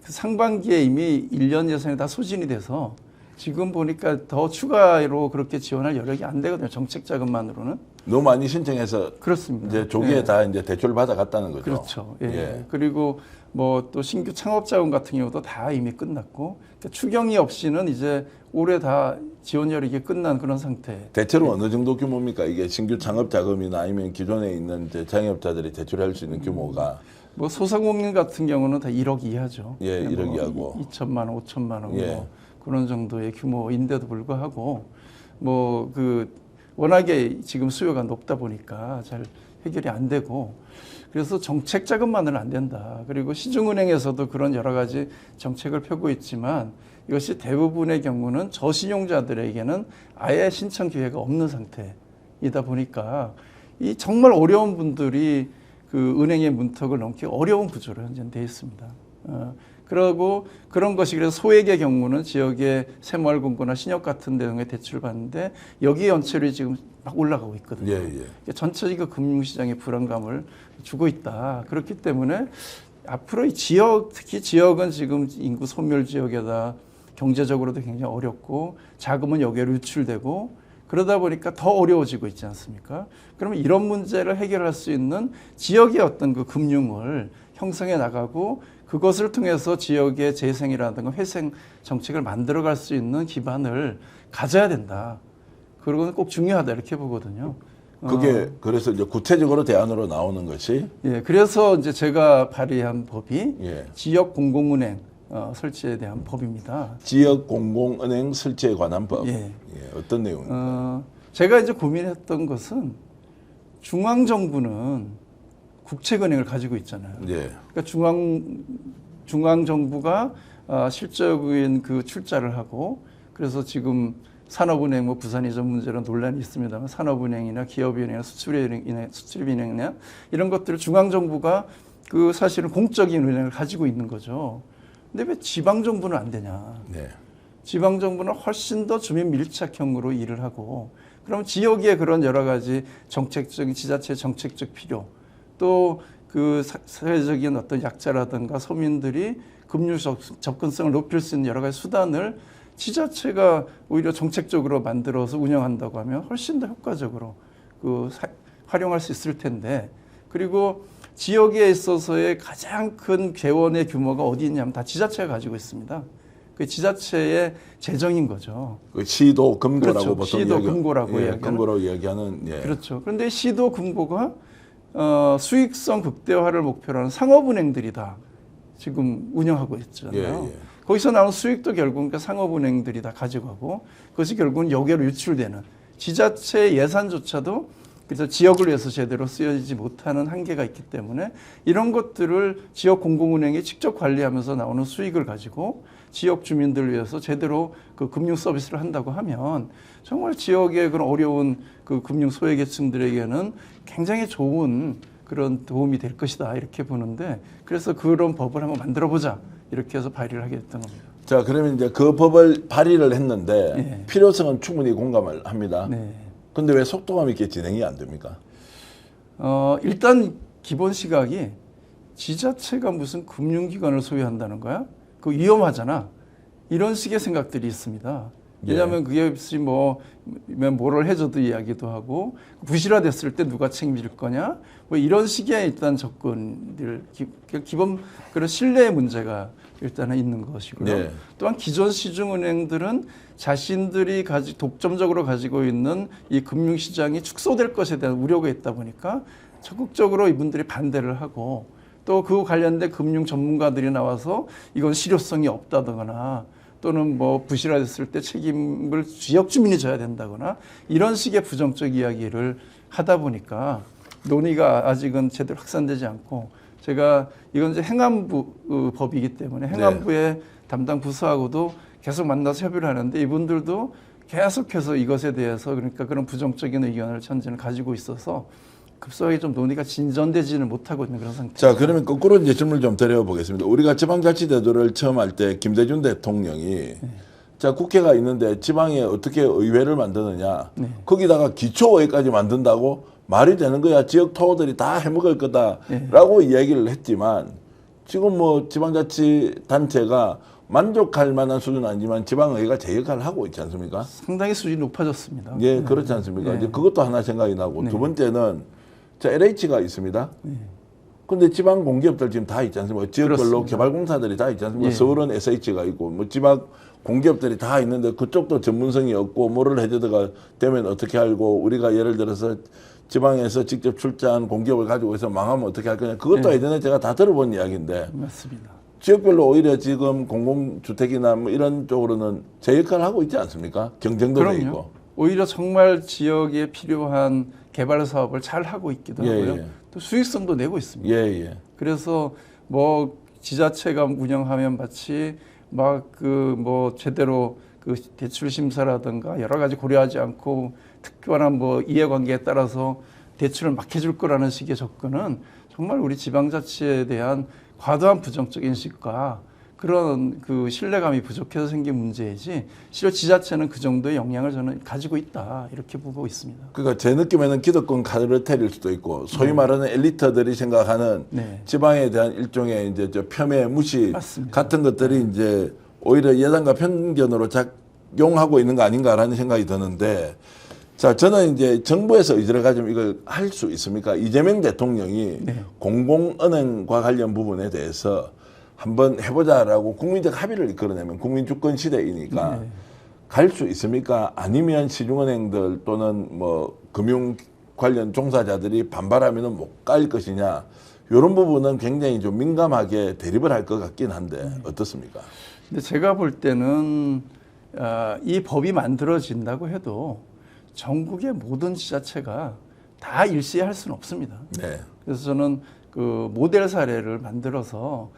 그 상반기에 이미 1년 예산이 다 소진이 돼서 지금 보니까 더 추가로 그렇게 지원할 여력이 안 되거든요. 정책 자금만으로는. 너무 많이 신청해서 그렇습니다. 이제 조기에 네. 다 이제 대출을 받아갔다는 거죠. 그렇죠. 예. 예. 그리고 뭐 또 신규 창업 자금 같은 경우도 다 이미 끝났고 그러니까 추경이 없이는 이제 올해 다 지원 여력이 끝난 그런 상태. 대체로 어느 정도 규모입니까? 이게 신규 창업 자금이나 아니면 기존에 있는 이제 자영업자들이 대출할 수 있는 규모가 뭐 소상공인 같은 경우는 다 1억 이하죠. 예, 그냥 1억 이하고. 2천만 원, 5천만 원 예. 뭐 그런 정도의 규모인데도 불구하고 뭐 그 워낙에 지금 수요가 높다 보니까 잘 해결이 안 되고 그래서 정책 자금만은 안 된다. 그리고 시중은행에서도 그런 여러 가지 정책을 펴고 있지만 이것이 대부분의 경우는 저신용자들에게는 아예 신청 기회가 없는 상태이다 보니까 이 정말 어려운 분들이 그 은행의 문턱을 넘기 어려운 구조로 현재는 되어 있습니다. 그러고 그런 것이 그래서 소액의 경우는 지역의 새마을금고나 신협 같은 데에 대출을 받는데 여기 연체율이 지금 막 올라가고 있거든요. 예, 예. 그러니까 전체적인 금융시장에 불안감을 주고 있다. 그렇기 때문에 앞으로 이 지역, 특히 지역은 지금 인구 소멸 지역에다 경제적으로도 굉장히 어렵고 자금은 여기에 유출되고 그러다 보니까 더 어려워지고 있지 않습니까? 그러면 이런 문제를 해결할 수 있는 지역의 어떤 그 금융을 형성해 나가고 그것을 통해서 지역의 재생이라든가 회생 정책을 만들어갈 수 있는 기반을 가져야 된다. 그러고는 꼭 중요하다 이렇게 보거든요. 그게 그래서 이제 구체적으로 대안으로 나오는 것이 예, 그래서 이제 제가 발의한 법이 예. 지역 공공은행 설치에 대한 법입니다. 지역 공공은행 설치에 관한 법. 예. 예, 어떤 내용입니까? 제가 이제 고민했던 것은 중앙 정부는 국책은행을 가지고 있잖아요. 예. 그러니까 중앙 정부가 실적인 그 출자를 하고 그래서 지금 산업은행 뭐 부산 이전 문제로 논란이 있습니다만 산업은행이나 기업은행이나 수출입은행이나 이런 것들을 중앙 정부가 그 사실은 공적인 은행을 가지고 있는 거죠. 근데 왜 지방 정부는 안 되냐? 네. 지방정부는 훨씬 더 주민 밀착형으로 일을 하고 그럼 지역의 그런 여러 가지 정책적인 지자체 정책적 필요 또 그 사회적인 어떤 약자라든가 서민들이 금융 접근성을 높일 수 있는 여러 가지 수단을 지자체가 오히려 정책적으로 만들어서 운영한다고 하면 훨씬 더 효과적으로 활용할 수 있을 텐데 그리고 지역에 있어서의 가장 큰 재원의 규모가 어디 있냐면 다 지자체가 가지고 있습니다. 그 지자체의 재정인 거죠. 그 시도 금고라고 그렇죠. 보통 시도 금고라고 이야기하는. 금고라고 이야기하는. 예. 그렇죠. 그런데 시도 금고가 수익성 극대화를 목표로 하는 상업은행들이 다 지금 운영하고 있잖아요. 예, 예. 거기서 나온 수익도 결국은 그 상업은행들이 다 가져가고 그것이 결국은 여기로 유출되는 지자체 예산조차도 그래서 지역을 위해서 제대로 쓰여지지 못하는 한계가 있기 때문에 이런 것들을 지역 공공은행이 직접 관리하면서 나오는 수익을 가지고 지역 주민들을 위해서 제대로 그 금융 서비스를 한다고 하면 정말 지역의 그런 어려운 그 금융 소외계층들에게는 굉장히 좋은 그런 도움이 될 것이다 이렇게 보는데 그래서 그런 법을 한번 만들어 보자 이렇게 해서 발의를 하게 됐던 겁니다. 자, 그러면 이제 그 법을 발의를 했는데 예. 필요성은 충분히 공감을 합니다. 네. 근데 왜 속도감 있게 진행이 안 됩니까? 일단 기본 시각이 지자체가 무슨 금융기관을 소유한다는 거야? 그거 위험하잖아. 이런 식의 생각들이 있습니다. 왜냐하면 그게 없이 뭐를 해줘도 이야기도 하고 부실화됐을 때 누가 책임질 거냐? 뭐 이런 식의 일단 접근들 기본 그런 신뢰의 문제가 일단은 있는 것이고요. 네. 또한 기존 시중은행들은 자신들이 독점적으로 가지고 있는 이 금융시장이 축소될 것에 대한 우려가 있다 보니까 적극적으로 이분들이 반대를 하고 또 그 관련된 금융 전문가들이 나와서 이건 실효성이 없다거나 또는 뭐 부실화됐을 때 책임을 지역 주민이 져야 된다거나 이런 식의 부정적 이야기를 하다 보니까 논의가 아직은 제대로 확산되지 않고 제가 이건 이제 행안부 법이기 때문에 행안부의 담당 부서하고도 계속 만나서 협의를 하는데 이분들도 계속해서 이것에 대해서 그러니까 그런 부정적인 의견을 현재는 가지고 있어서 급속하게 좀 논의가 진전되지는 못하고 있는 그런 상태입니다. 자, 그러면 거꾸로 이제 질문을 좀 드려보겠습니다. 우리가 지방자치제도를 처음 할 때 김대중 대통령이 자, 국회가 있는데 지방에 어떻게 의회를 만드느냐. 거기다가 기초의회까지 만든다고 말이 되는 거야. 지역 토호들이 다 해먹을 거다라고 이야기를 했지만 지금 뭐 지방자치단체가 만족할 만한 수준은 아니지만 지방의회가 제 역할을 하고 있지 않습니까? 상당히 수준이 높아졌습니다. 예, 그렇지 않습니까? 이제 그것도 하나 생각이 나고 두 번째는 자, LH가 있습니다. 근데 지방 공기업들 지금 다 있지 않습니까? 지역별로 그렇습니다. 개발공사들이 다 있지 않습니까? 서울은 SH가 있고 뭐 지방 공기업들이 다 있는데 그쪽도 전문성이 없고 뭐를 해줘가 되면 어떻게 알고 우리가 예를 들어서 지방에서 직접 출자한 공기업을 가지고 있어 망하면 어떻게 할 거냐. 그것도 예전에 제가 다 들어본 이야기인데 맞습니다. 지역별로 오히려 지금 공공주택이나 뭐 이런 쪽으로는 제 역할을 하고 있지 않습니까? 경쟁도 돼 있고. 오히려 정말 지역에 필요한 개발 사업을 잘 하고 있기도 하고요. 예. 또 수익성도 내고 있습니다. 예. 그래서 뭐 지자체가 운영하면 마치 막 그 뭐 제대로 그 대출 심사라든가 여러 가지 고려하지 않고 특별한 뭐 이해관계에 따라서 대출을 막 해줄 거라는 식의 접근은 정말 우리 지방자치에 대한 과도한 부정적 인식과 그런 그 신뢰감이 부족해서 생긴 문제이지 실제 지자체는 그 정도의 역량을 저는 가지고 있다 이렇게 보고 있습니다. 그러니까 제 느낌에는 기득권 카르텔일 수도 있고 소위 말하는 엘리트들이 생각하는 지방에 대한 일종의 이제 저 폄훼 무시 맞습니다. 같은 것들이 이제 오히려 예상과 편견으로 작용하고 있는 거 아닌가라는 생각이 드는데 자, 저는 이제 정부에서 의지를 가지면 이걸 할 수 있습니까? 이재명 대통령이 공공은행과 관련 부분에 대해서 한번 해보자라고 국민적 합의를 이끌어내면 국민주권 시대이니까 갈 수 있습니까? 아니면 시중은행들 또는 뭐 금융 관련 종사자들이 반발하면 못 갈 것이냐? 이런 부분은 굉장히 좀 민감하게 대립을 할 것 같긴 한데 어떻습니까? 근데 제가 볼 때는 이 법이 만들어진다고 해도 전국의 모든 지자체가 다 일시에 할 수는 없습니다. 그래서 저는 그 모델 사례를 만들어서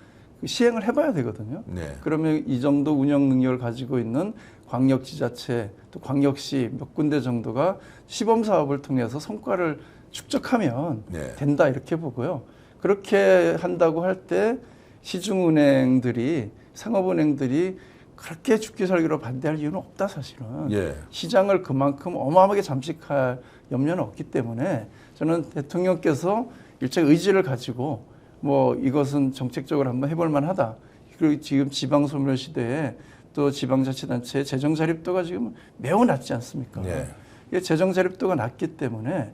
시행을 해봐야 되거든요. 그러면 이 정도 운영 능력을 가지고 있는 광역지자체 또 광역시 몇 군데 정도가 시범 사업을 통해서 성과를 축적하면 된다 이렇게 보고요. 그렇게 한다고 할 때 시중은행들이 상업은행들이 그렇게 죽기 살기로 반대할 이유는 없다 사실은. 예. 시장을 그만큼 어마어마하게 잠식할 염려는 없기 때문에 저는 대통령께서 일체 의지를 가지고 뭐 이것은 정책적으로 한번 해볼 만하다. 그리고 지금 지방소멸 시대에 또 지방자치단체의 재정 자립도가 지금 매우 낮지 않습니까? 예. 재정 자립도가 낮기 때문에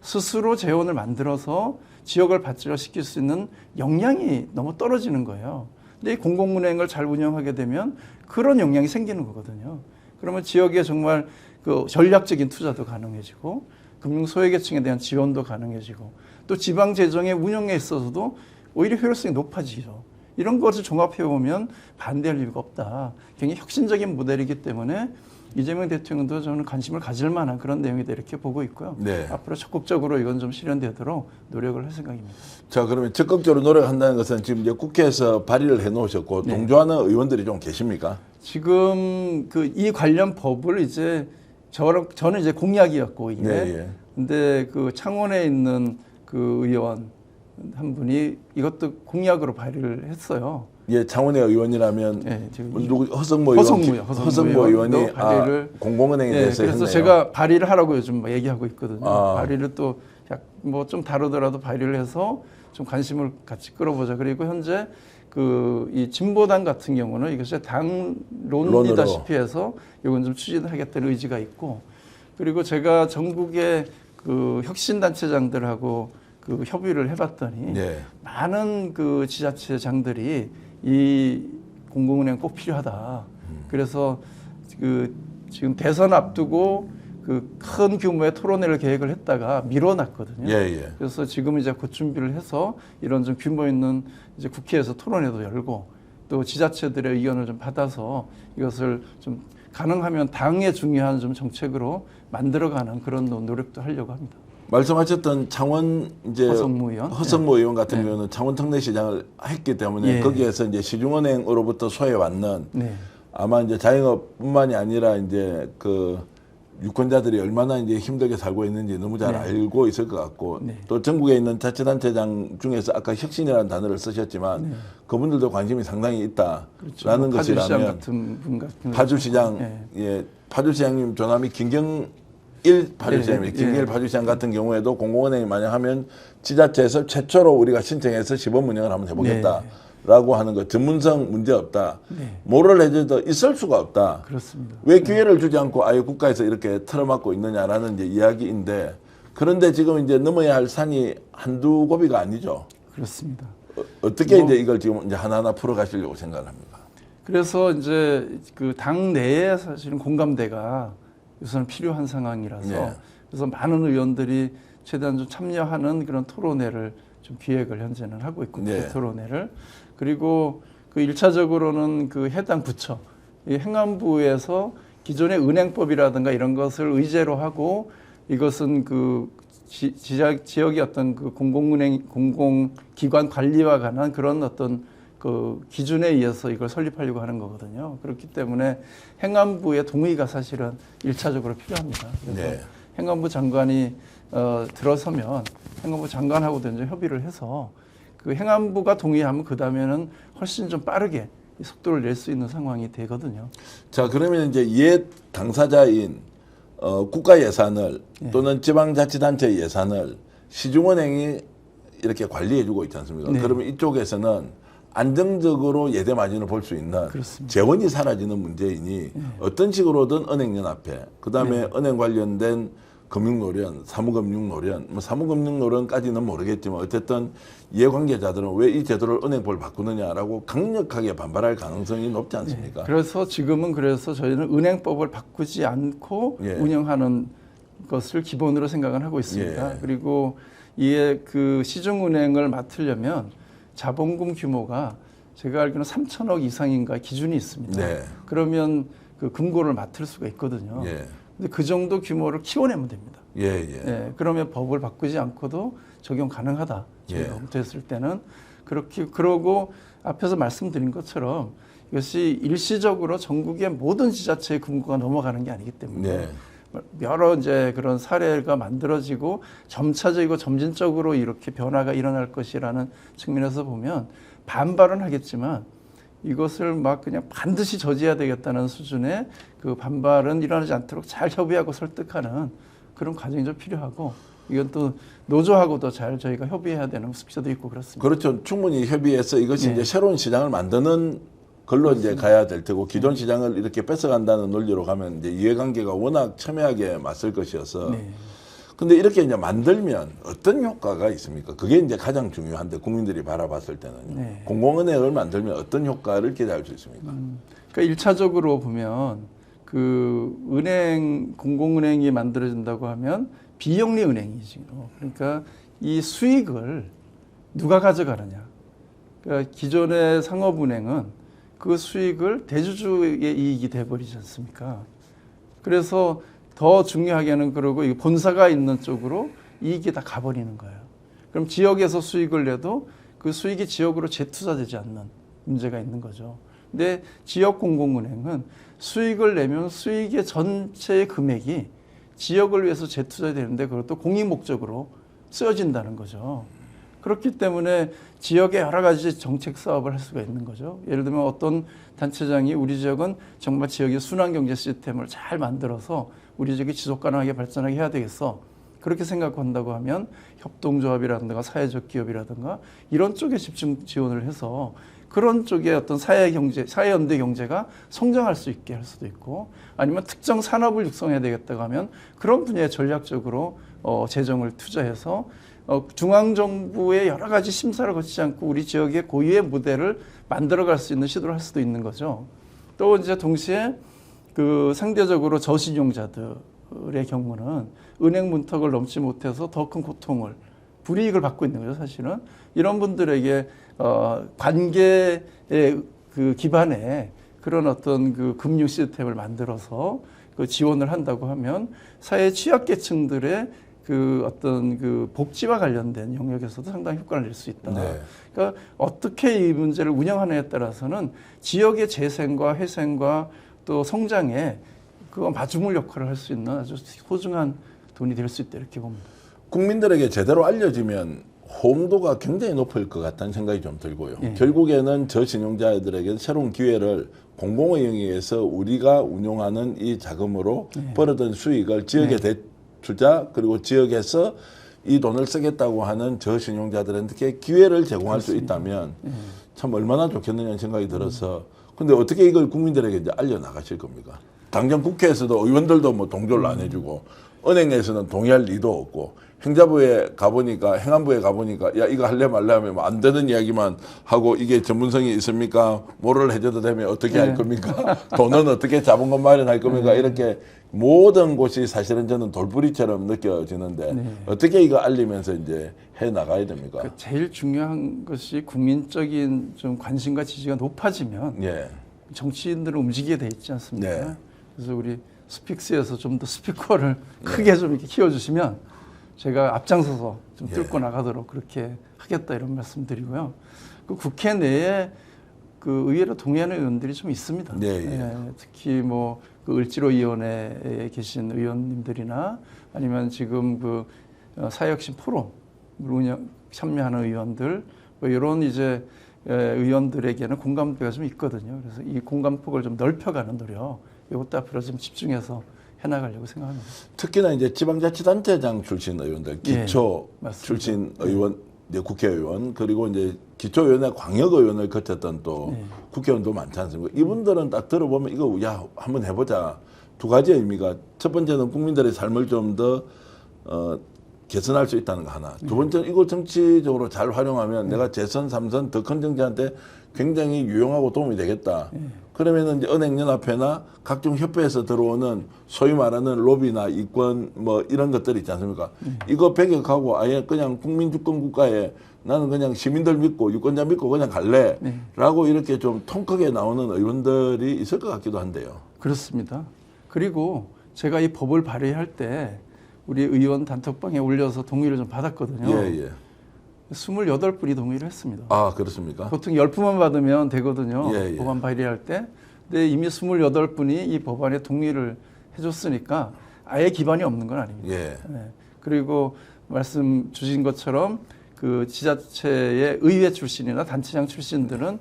스스로 재원을 만들어서 지역을 발전시킬 수 있는 역량이 너무 떨어지는 거예요. 근데 이 공공은행을 잘 운영하게 되면 그런 역량이 생기는 거거든요. 그러면 지역에 정말 그 전략적인 투자도 가능해지고 금융 소외계층에 대한 지원도 가능해지고 또 지방 재정의 운영에 있어서도 오히려 효율성이 높아지죠. 이런 것을 종합해 보면 반대할 이유가 없다. 굉장히 혁신적인 모델이기 때문에 이재명 대통령도 저는 관심을 가질 만한 그런 내용이다 이렇게 보고 있고요. 네. 앞으로 적극적으로 이건 좀 실현되도록 노력을 할 생각입니다. 자, 그러면 적극적으로 노력한다는 것은 지금 이제 국회에서 발의를 해 놓으셨고 네. 동조하는 의원들이 좀 계십니까? 지금 그 이 관련 법을 이제 저는 이제 공약이었고 이게. 네, 예. 근데 그 창원에 있는 그 의원 한 분이 이것도 공약으로 발의를 했어요. 예, 창원의 의원이라면 네, 지금 누구 허성모 의원, 허성모 의원이 발의를 공공은행에 네, 대해서 그래서 했네요. 제가 발의를 하라고 요즘 얘기하고 있거든요. 아. 발의를 또 뭐 좀 다르더라도 발의를 해서 좀 관심을 같이 끌어보자. 그리고 현재 그 이 진보당 같은 경우는 이것이 당론이다시피 해서 이건 좀 추진하겠다는 의지가 있고, 그리고 제가 전국의 그 혁신단체장들하고 그 협의를 해봤더니 네. 많은 그 지자체장들이 이 공공은행 꼭 필요하다. 그래서 그 지금 대선 앞두고 그 큰 규모의 토론회를 계획을 했다가 미뤄놨거든요. 예, 예. 그래서 지금 이제 곧 준비를 해서 이런 좀 규모 있는 이제 국회에서 토론회도 열고 또 지자체들의 의견을 좀 받아서 이것을 좀 가능하면 당의 중요한 좀 정책으로 만들어가는 그런 노력도 하려고 합니다. 말씀하셨던 창원 이제 허성모 의원, 같은 경우는 창원 특례시장을 했기 때문에 예. 거기에서 이제 시중은행으로부터 소해왔는 네. 아마 이제 자영업뿐만이 아니라 이제 그 유권자들이 얼마나 이제 힘들게 살고 있는지 너무 잘 네. 알고 있을 것 같고 네. 또 전국에 있는 자치단체장 중에서 아까 혁신이라는 단어를 쓰셨지만 네. 그분들도 관심이 상당히 있다라는 그렇죠. 파주시장 것이라면 같은 분 같은 파주시장 네. 예 파주시장님 조남이 김경일 파주시장입니다. 네. 김경일 파주시장 같은 경우에도 공공은행이 만약 하면 지자체에서 최초로 우리가 신청해서 시범 운영을 한번 해보겠다. 네. 라고 하는 거 전문성 문제 없다. 네. 뭐를 해줘도 있을 수가 없다. 그렇습니다. 왜 기회를 주지 않고 아예 국가에서 이렇게 틀어막고 있느냐라는 이제 이야기인데 그런데 지금 이제 넘어야 할 산이 한두 고비가 아니죠. 그렇습니다. 어떻게 이제 이걸 지금 이제 하나하나 풀어가시려고 생각합니까? 그래서 이제 그 당 내에 사실은 공감대가 우선 필요한 상황이라서 네. 그래서 많은 의원들이 최대한 좀 참여하는 그런 토론회를 좀 기획을 현재는 하고 있고 네. 토론회를 그리고 그 1차적으로는 그 해당 부처 이 행안부에서 기존의 은행법이라든가 이런 것을 의제로 하고 이것은 그 지역의 어떤 그 공공은행 공공기관 관리와 관한 그런 어떤 그 기준에 의해서 이걸 설립하려고 하는 거거든요. 그렇기 때문에 행안부의 동의가 사실은 1차적으로 필요합니다. 그래서 네. 행안부 장관이 들어서면 행안부 장관하고도 이제 협의를 해서 그 행안부가 동의하면 그 다음에는 훨씬 좀 빠르게 이 속도를 낼 수 있는 상황이 되거든요. 자 그러면 이제 옛 당사자인 국가 예산을 또는 지방자치단체 예산을 시중은행이 이렇게 관리해주고 있지 않습니까? 네. 그러면 이쪽에서는 안정적으로 예대 마진을 볼 수 있는 그렇습니다. 재원이 사라지는 문제이니 어떤 식으로든 은행연합회, 그 다음에 은행 관련된 금융노련, 사무금융노련, 뭐 사무금융노련까지는 모르겠지만 어쨌든 이해관계자들은 왜 이 제도를 은행법을 바꾸느냐라고 강력하게 반발할 가능성이 높지 않습니까? 그래서 지금은 그래서 저희는 은행법을 바꾸지 않고 예. 운영하는 것을 기본으로 생각을 하고 있습니다. 예. 그리고 이에 그 시중은행을 맡으려면 자본금 규모가 제가 알기로는 3천억 이상인가 기준이 있습니다. 네. 그러면 그 금고를 맡을 수가 있거든요. 예. 근데 그 정도 규모를 키워내면 됩니다. 예, 예. 예, 그러면 법을 바꾸지 않고도 적용 가능하다. 예. 됐을 때는 그렇게 그러고 앞에서 말씀드린 것처럼 이것이 일시적으로 전국의 모든 지자체의 금고가 넘어가는 게 아니기 때문에 네. 여러 이제 그런 사례가 만들어지고 점차적이고 점진적으로 이렇게 변화가 일어날 것이라는 측면에서 보면 반발은 하겠지만 이것을 막 그냥 반드시 저지해야 되겠다는 수준의 그 반발은 일어나지 않도록 잘 협의하고 설득하는 그런 과정이 좀 필요하고, 이건 또 노조하고도 잘 저희가 협의해야 되는 숙제도 있고 그렇습니다. 그렇죠. 충분히 협의해서 이것이 네. 이제 새로운 시장을 만드는 걸로 이제 가야 될 테고, 기존 시장을 이렇게 뺏어간다는 논리로 가면 이제 이해관계가 워낙 첨예하게 맞설 것이어서. 네. 근데 이렇게 이제 만들면 어떤 효과가 있습니까? 그게 이제 가장 중요한데, 국민들이 바라봤을 때는 네. 공공은행을 만들면 어떤 효과를 기대할 수 있습니까? 그러니까 1차적으로 보면 그 은행, 공공은행이 만들어진다고 하면 비영리 은행이죠. 그러니까 이 수익을 누가 가져가느냐. 그러니까 기존의 상업은행은 그 수익을 대주주의 이익이 돼버리지 않습니까? 그래서 더 중요하게는 그러고 이 본사가 있는 쪽으로 이익이 다 가버리는 거예요. 그럼 지역에서 수익을 내도 그 수익이 지역으로 재투자되지 않는 문제가 있는 거죠. 근데 지역 공공은행은 수익을 내면 수익의 전체의 금액이 지역을 위해서 재투자되는데 그것도 공익 목적으로 쓰여진다는 거죠. 그렇기 때문에 지역에 여러 가지 정책 사업을 할 수가 있는 거죠. 예를 들면 어떤 단체장이 우리 지역은 정말 지역의 순환경제 시스템을 잘 만들어서 우리 지역이 지속가능하게 발전하게 해야 되겠어. 그렇게 생각한다고 하면 협동조합이라든가 사회적 기업이라든가 이런 쪽에 집중 지원을 해서 그런 쪽에 어떤 사회연대 경제가 성장할 수 있게 할 수도 있고, 아니면 특정 산업을 육성해야 되겠다고 하면 그런 분야에 전략적으로 재정을 투자해서 중앙정부의 여러 가지 심사를 거치지 않고 우리 지역의 고유의 모델을 만들어갈 수 있는 시도를 할 수도 있는 거죠. 또 이제 동시에 그 상대적으로 저신용자들의 경우는 은행 문턱을 넘지 못해서 더 큰 고통을, 불이익을 받고 있는 거죠, 사실은. 이런 분들에게 관계의 그 기반에 그런 어떤 그 금융 시스템을 만들어서 그 지원을 한다고 하면 사회 취약계층들의 그 어떤 그 복지와 관련된 영역에서도 상당히 효과를 낼 수 있다. 네. 그러니까 어떻게 이 문제를 운영하느냐에 따라서는 지역의 재생과 회생과 또 성장에 그 마중물 역할을 할 수 있는 아주 소중한 돈이 될 수 있다, 이렇게 봅니다. 국민들에게 제대로 알려지면 호응도가 굉장히 높을 것 같다는 생각이 좀 들고요. 예. 결국에는 저신용자들에게 새로운 기회를 공공의행위에서 우리가 운용하는 이 자금으로 벌어든 수익을 지역에 대투자, 그리고 지역에서 이 돈을 쓰겠다고 하는 저신용자들한테 기회를 제공할 수 있다면 참 얼마나 좋겠느냐는 생각이 들어서. 근데 어떻게 이걸 국민들에게 이제 알려나가실 겁니까? 당장 국회에서도 의원들도 뭐 동조를 안 해주고, 은행에서는 동의할 리도 없고, 행자부에 가보니까, 행안부에 가보니까, 야, 이거 할래 말래 하면 뭐 안 되는 이야기만 하고, 이게 전문성이 있습니까? 뭐를 해줘도 되면 어떻게 할 겁니까? 돈은 어떻게 자본금 마련할 겁니까? 이렇게 모든 곳이 사실은 저는 돌부리처럼 느껴지는데, 어떻게 이거 알리면서 이제 해 나가야 됩니까? 그 제일 중요한 것이 국민적인 좀 관심과 지지가 높아지면 예. 정치인들은 움직이게 돼 있지 않습니까? 네. 그래서 우리 스픽스에서 좀 더 스피커를 크게 좀 이렇게 키워주시면 제가 앞장서서 좀 뚫고 나가도록 그렇게 하겠다, 이런 말씀드리고요. 그 국회 내에 그 의외로 동의하는 의원들이 좀 있습니다. 특히 뭐 그 을지로위원회에 계신 의원님들이나 아니면 지금 그 사회혁신 포럼을 참여하는 의원들, 뭐 이런 이제 의원들에게는 공감대가 좀 있거든요. 그래서 이 공감폭을 좀 넓혀가는 노력, 이것도 앞으로 좀 집중해서 해나가려고 생각합니다. 특히나 이제 지방자치단체장 출신 의원들, 기초 출신 의원, 이제 국회의원, 그리고 이제 기초위원회 광역의원을 거쳤던 또 국회의원도 많지 않습니까? 이분들은 딱 들어보면 이거 야 한번 해보자. 두 가지 의미가, 첫 번째는 국민들의 삶을 좀 더 개선할 수 있다는 거 하나. 두 번째는 이걸 정치적으로 잘 활용하면 내가 재선, 3선 더 큰 정치한테 굉장히 유용하고 도움이 되겠다. 그러면은 이제 은행연합회나 각종 협회에서 들어오는 소위 말하는 로비나 이권 뭐 이런 것들이 있지 않습니까? 이거 배격하고 아예 그냥 국민주권 국가에 나는 그냥 시민들 믿고 유권자 믿고 그냥 갈래. 라고 이렇게 좀 통 크게 나오는 의원들이 있을 것 같기도 한데요. 그렇습니다. 그리고 제가 이 법을 발의할 때 우리 의원 단톡방에 올려서 동의를 좀 받았거든요. 28분이 동의를 했습니다. 아, 그렇습니까? 보통 10분만 받으면 되거든요. 법안 발의할 때. 근데 이미 28분이 이 법안에 동의를 해줬으니까 아예 기반이 없는 건 아닙니다. 그리고 말씀 주신 것처럼 그 지자체의 의회 출신이나 단체장 출신들은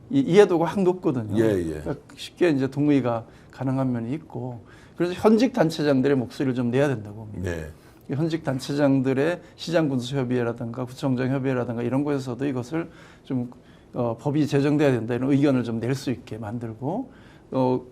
이해도가 확 높거든요. 예, 예. 그러니까 쉽게 이제 동의가 가능한 면이 있고 그래서 현직 단체장들의 목소리를 좀 내야 된다고 봅니다. 네. 현직 단체장들의 시장군수협의회라든가 구청장 협의회라든가 이런 곳에서도 이것을 좀 법이 제정돼야 된다 이런 의견을 좀 낼 수 있게 만들고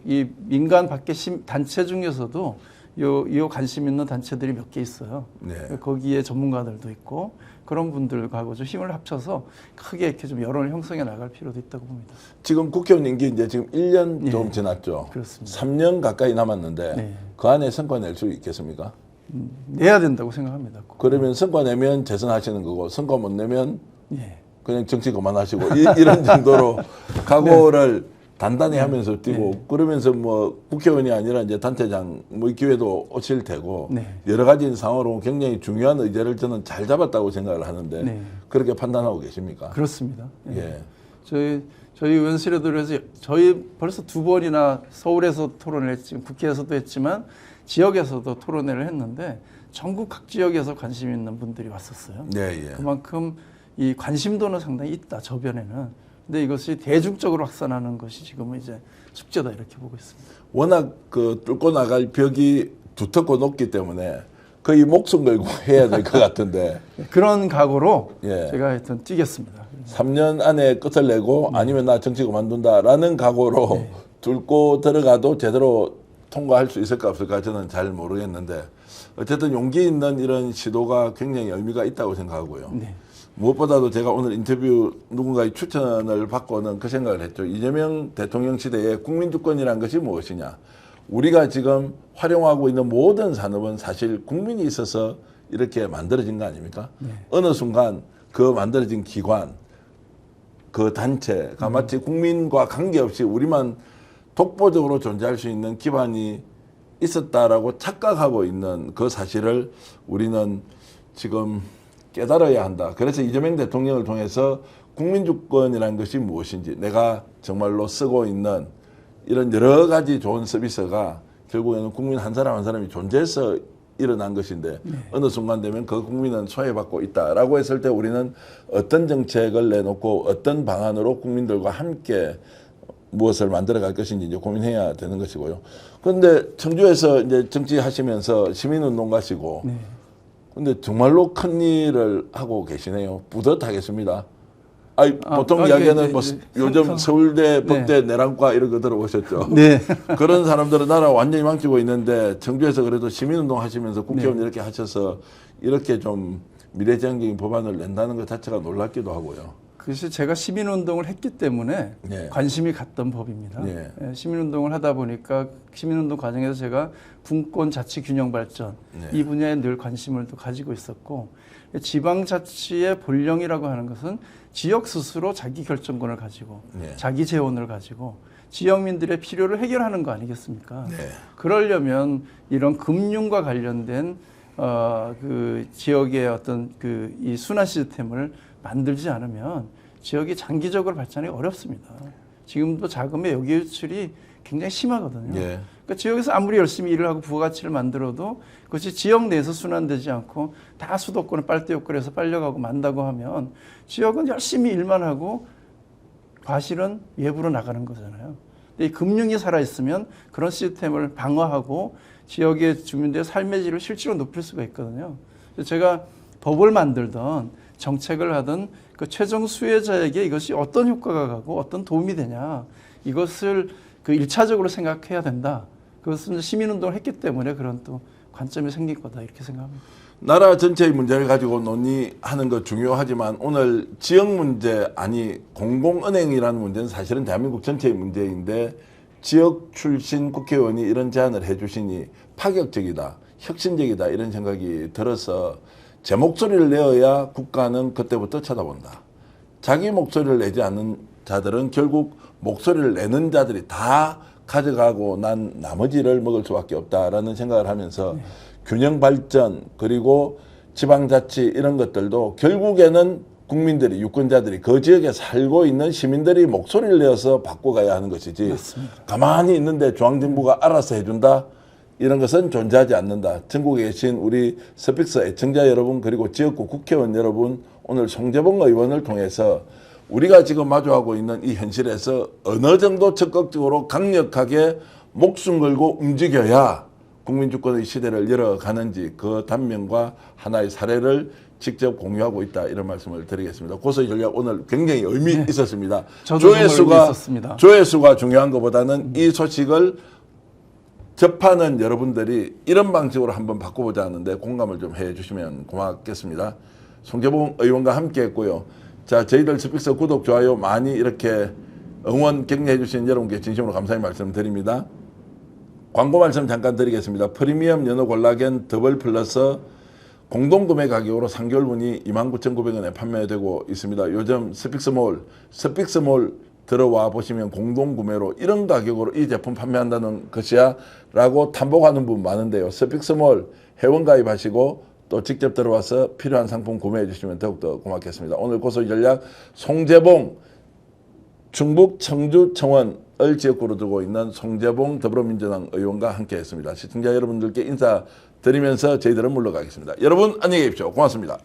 이 민간 밖의 단체 중에서도 요 관심 있는 단체들이 몇 개 있어요. 네. 거기에 전문가들도 있고 그런 분들하고 좀 힘을 합쳐서 크게 이렇게 좀 여론을 형성해 나갈 필요도 있다고 봅니다. 지금 국회의원 임기 이제 지금 1년 좀 예, 지났죠. 그렇습니다. 3년 가까이 남았는데 네. 그 안에 성과 낼 수 있겠습니까? 내야 된다고 생각합니다. 그러면 성과 내면 재선하시는 거고 성과 못 내면 예. 그냥 정치 그만하시고 이런 정도로 각오를 단단히 하면서 뛰고 그러면서 뭐 국회의원이 아니라 이제 단체장 뭐 이 기회도 오실 테고 네. 여러 가지 상황으로 굉장히 중요한 의제를 저는 잘 잡았다고 생각을 하는데 네. 그렇게 판단하고 계십니까? 그렇습니다. 예. 예. 저희 의원실에도 그래서 저희 벌써 2번이나 서울에서 토론을 했지만 국회에서도 했지만 지역에서도 토론회를 했는데 전국 각 지역에서 관심 있는 분들이 왔었어요. 네, 예. 그만큼 이 관심도는 상당히 있다 저변에는. 근데 이것이 대중적으로 확산하는 것이 지금은 이제 숙제다 이렇게 보고 있습니다. 워낙 그 뚫고 나갈 벽이 두텁고 높기 때문에 거의 목숨 걸고 해야 될 것 같은데 그런 각오로 예. 제가 하여튼 뛰겠습니다. 3년 안에 끝을 내고 아니면 나 정치 그만둔다라는 각오로 뚫고 들어가도 제대로 통과할 수 있을까 없을까 저는 잘 모르겠는데 어쨌든 용기 있는 이런 시도가 굉장히 의미가 있다고 생각하고요. 네. 무엇보다도 제가 오늘 인터뷰 누군가의 추천을 받고는 그 생각을 했죠. 이재명 대통령 시대에 국민주권이란 것이 무엇이냐. 우리가 지금 활용하고 있는 모든 산업은 사실 국민이 있어서 이렇게 만들어진 거 아닙니까? 네. 어느 순간 그 만들어진 기관, 그 단체가 마치 국민과 관계없이 우리만 독보적으로 존재할 수 있는 기반이 있었다라고 착각하고 있는 그 사실을 우리는 지금 깨달아야 한다. 그래서 이재명 대통령을 통해서 국민주권이라는 것이 무엇인지 내가 정말로 쓰고 있는 이런 여러 가지 좋은 서비스가 결국에는 국민 한 사람 한 사람이 존재해서 일어난 것인데 어느 순간 되면 그 국민은 소외받고 있다라고 했을 때 우리는 어떤 정책을 내놓고 어떤 방안으로 국민들과 함께 무엇을 만들어갈 것인지 이제 고민해야 되는 것이고요. 그런데 청주에서 이제 정치하시면서 시민운동가시고 네. 근데 정말로 큰 일을 하고 계시네요. 뿌듯하겠습니다. 보통 이야기는 뭐 요즘 서울대, 법대, 내란과 이런 거 들어보셨죠? 네. 그런 사람들은 나라 완전히 망치고 있는데 청주에서 그래도 시민운동 하시면서 국회의원 네. 이렇게 하셔서 이렇게 좀 미래지향적인 법안을 낸다는 것 자체가 놀랍기도 하고요. 그것이 제가 시민운동을 했기 때문에 네. 관심이 갔던 법입니다. 네. 시민운동을 하다 보니까 시민운동 과정에서 제가 분권 자치 균형 발전 네. 이 분야에 늘 관심을 또 가지고 있었고 지방자치의 본령이라고 하는 것은 지역 스스로 자기 결정권을 가지고 네. 자기 재원을 가지고 지역민들의 필요를 해결하는 거 아니겠습니까? 네. 그러려면 이런 금융과 관련된 그 지역의 어떤 그 이 순환 시스템을 만들지 않으면 지역이 장기적으로 발전하기 어렵습니다. 지금도 자금의 여기 유출이 굉장히 심하거든요. 예. 그러니까 지역에서 아무리 열심히 일을 하고 부가가치를 만들어도 그것이 지역 내에서 순환되지 않고 다 수도권을 빨대욕걸해서 빨려가고 만다고 하면 지역은 열심히 일만 하고 과실은 외부로 나가는 거잖아요. 근데 이 금융이 살아있으면 그런 시스템을 방어하고 지역의 주민들의 삶의 질을 실제로 높일 수가 있거든요. 그래서 제가 법을 만들던 정책을 하던 그 최종 수혜자에게 이것이 어떤 효과가 가고 어떤 도움이 되냐 이것을 그 1차적으로 생각해야 된다. 그것은 시민운동을 했기 때문에 그런 또 관점이 생긴 거다 이렇게 생각합니다. 나라 전체의 문제를 가지고 논의하는 거 중요하지만 오늘 지역 문제 아니 공공은행이라는 문제는 사실은 대한민국 전체의 문제인데 지역 출신 국회의원이 이런 제안을 해주시니 파격적이다, 혁신적이다 이런 생각이 들어서 제 목소리를 내어야 국가는 그때부터 쳐다본다. 자기 목소리를 내지 않는 자들은 결국 목소리를 내는 자들이 다 가져가고 난 나머지를 먹을 수밖에 없다라는 생각을 하면서 균형 발전 그리고 지방자치 이런 것들도 결국에는 국민들이 유권자들이 그 지역에 살고 있는 시민들이 목소리를 내어서 바꿔가야 하는 것이지 맞습니다. 가만히 있는데 중앙정부가 알아서 해준다 이런 것은 존재하지 않는다. 전국에 계신 우리 스픽스 애청자 여러분 그리고 지역구 국회의원 여러분 오늘 송재봉 의원을 통해서 우리가 지금 마주하고 있는 이 현실에서 어느 정도 적극적으로 강력하게 목숨 걸고 움직여야 국민주권의 시대를 열어가는지 그 단면과 하나의 사례를 직접 공유하고 있다 이런 말씀을 드리겠습니다. 고소의 전략 오늘 굉장히 의미 있었습니다. 저도 의미 있었습니다. 조회수가 중요한 것보다는 이 소식을 접하는 여러분들이 이런 방식으로 한번 바꿔보자 하는데 공감을 좀 해주시면 고맙겠습니다. 송재봉 의원과 함께 했고요. 자, 저희들 스픽스 구독, 좋아요 많이 이렇게 응원 격려해 주신 여러분께 진심으로 감사의 말씀 드립니다. 광고 말씀 잠깐 드리겠습니다. 프리미엄 연어 콜라겐 더블 플러스 공동구매 가격으로 3개월분이 29,900원에 판매되고 있습니다. 요즘 스픽스몰 들어와 보시면 공동구매로 이런 가격으로 이 제품 판매한다는 것이야 라고 탐복하는 분 많은데요. 스픽스몰 회원 가입하시고 또 직접 들어와서 필요한 상품 구매해 주시면 더욱더 고맙겠습니다. 오늘 고소의 전략 송재봉 충북 청주 청원을 지역구로 두고 있는 송재봉 더불어민주당 의원과 함께 했습니다. 시청자 여러분들께 인사드리면서 저희들은 물러가겠습니다. 여러분 안녕히 계십시오. 고맙습니다.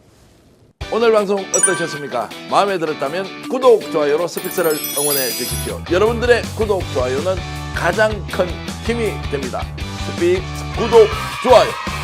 오늘 방송 어떠셨습니까? 마음에 들었다면 구독, 좋아요로 스픽스를 응원해 주십시오. 여러분들의 구독, 좋아요는 가장 큰 힘이 됩니다. 스픽스 구독, 좋아요.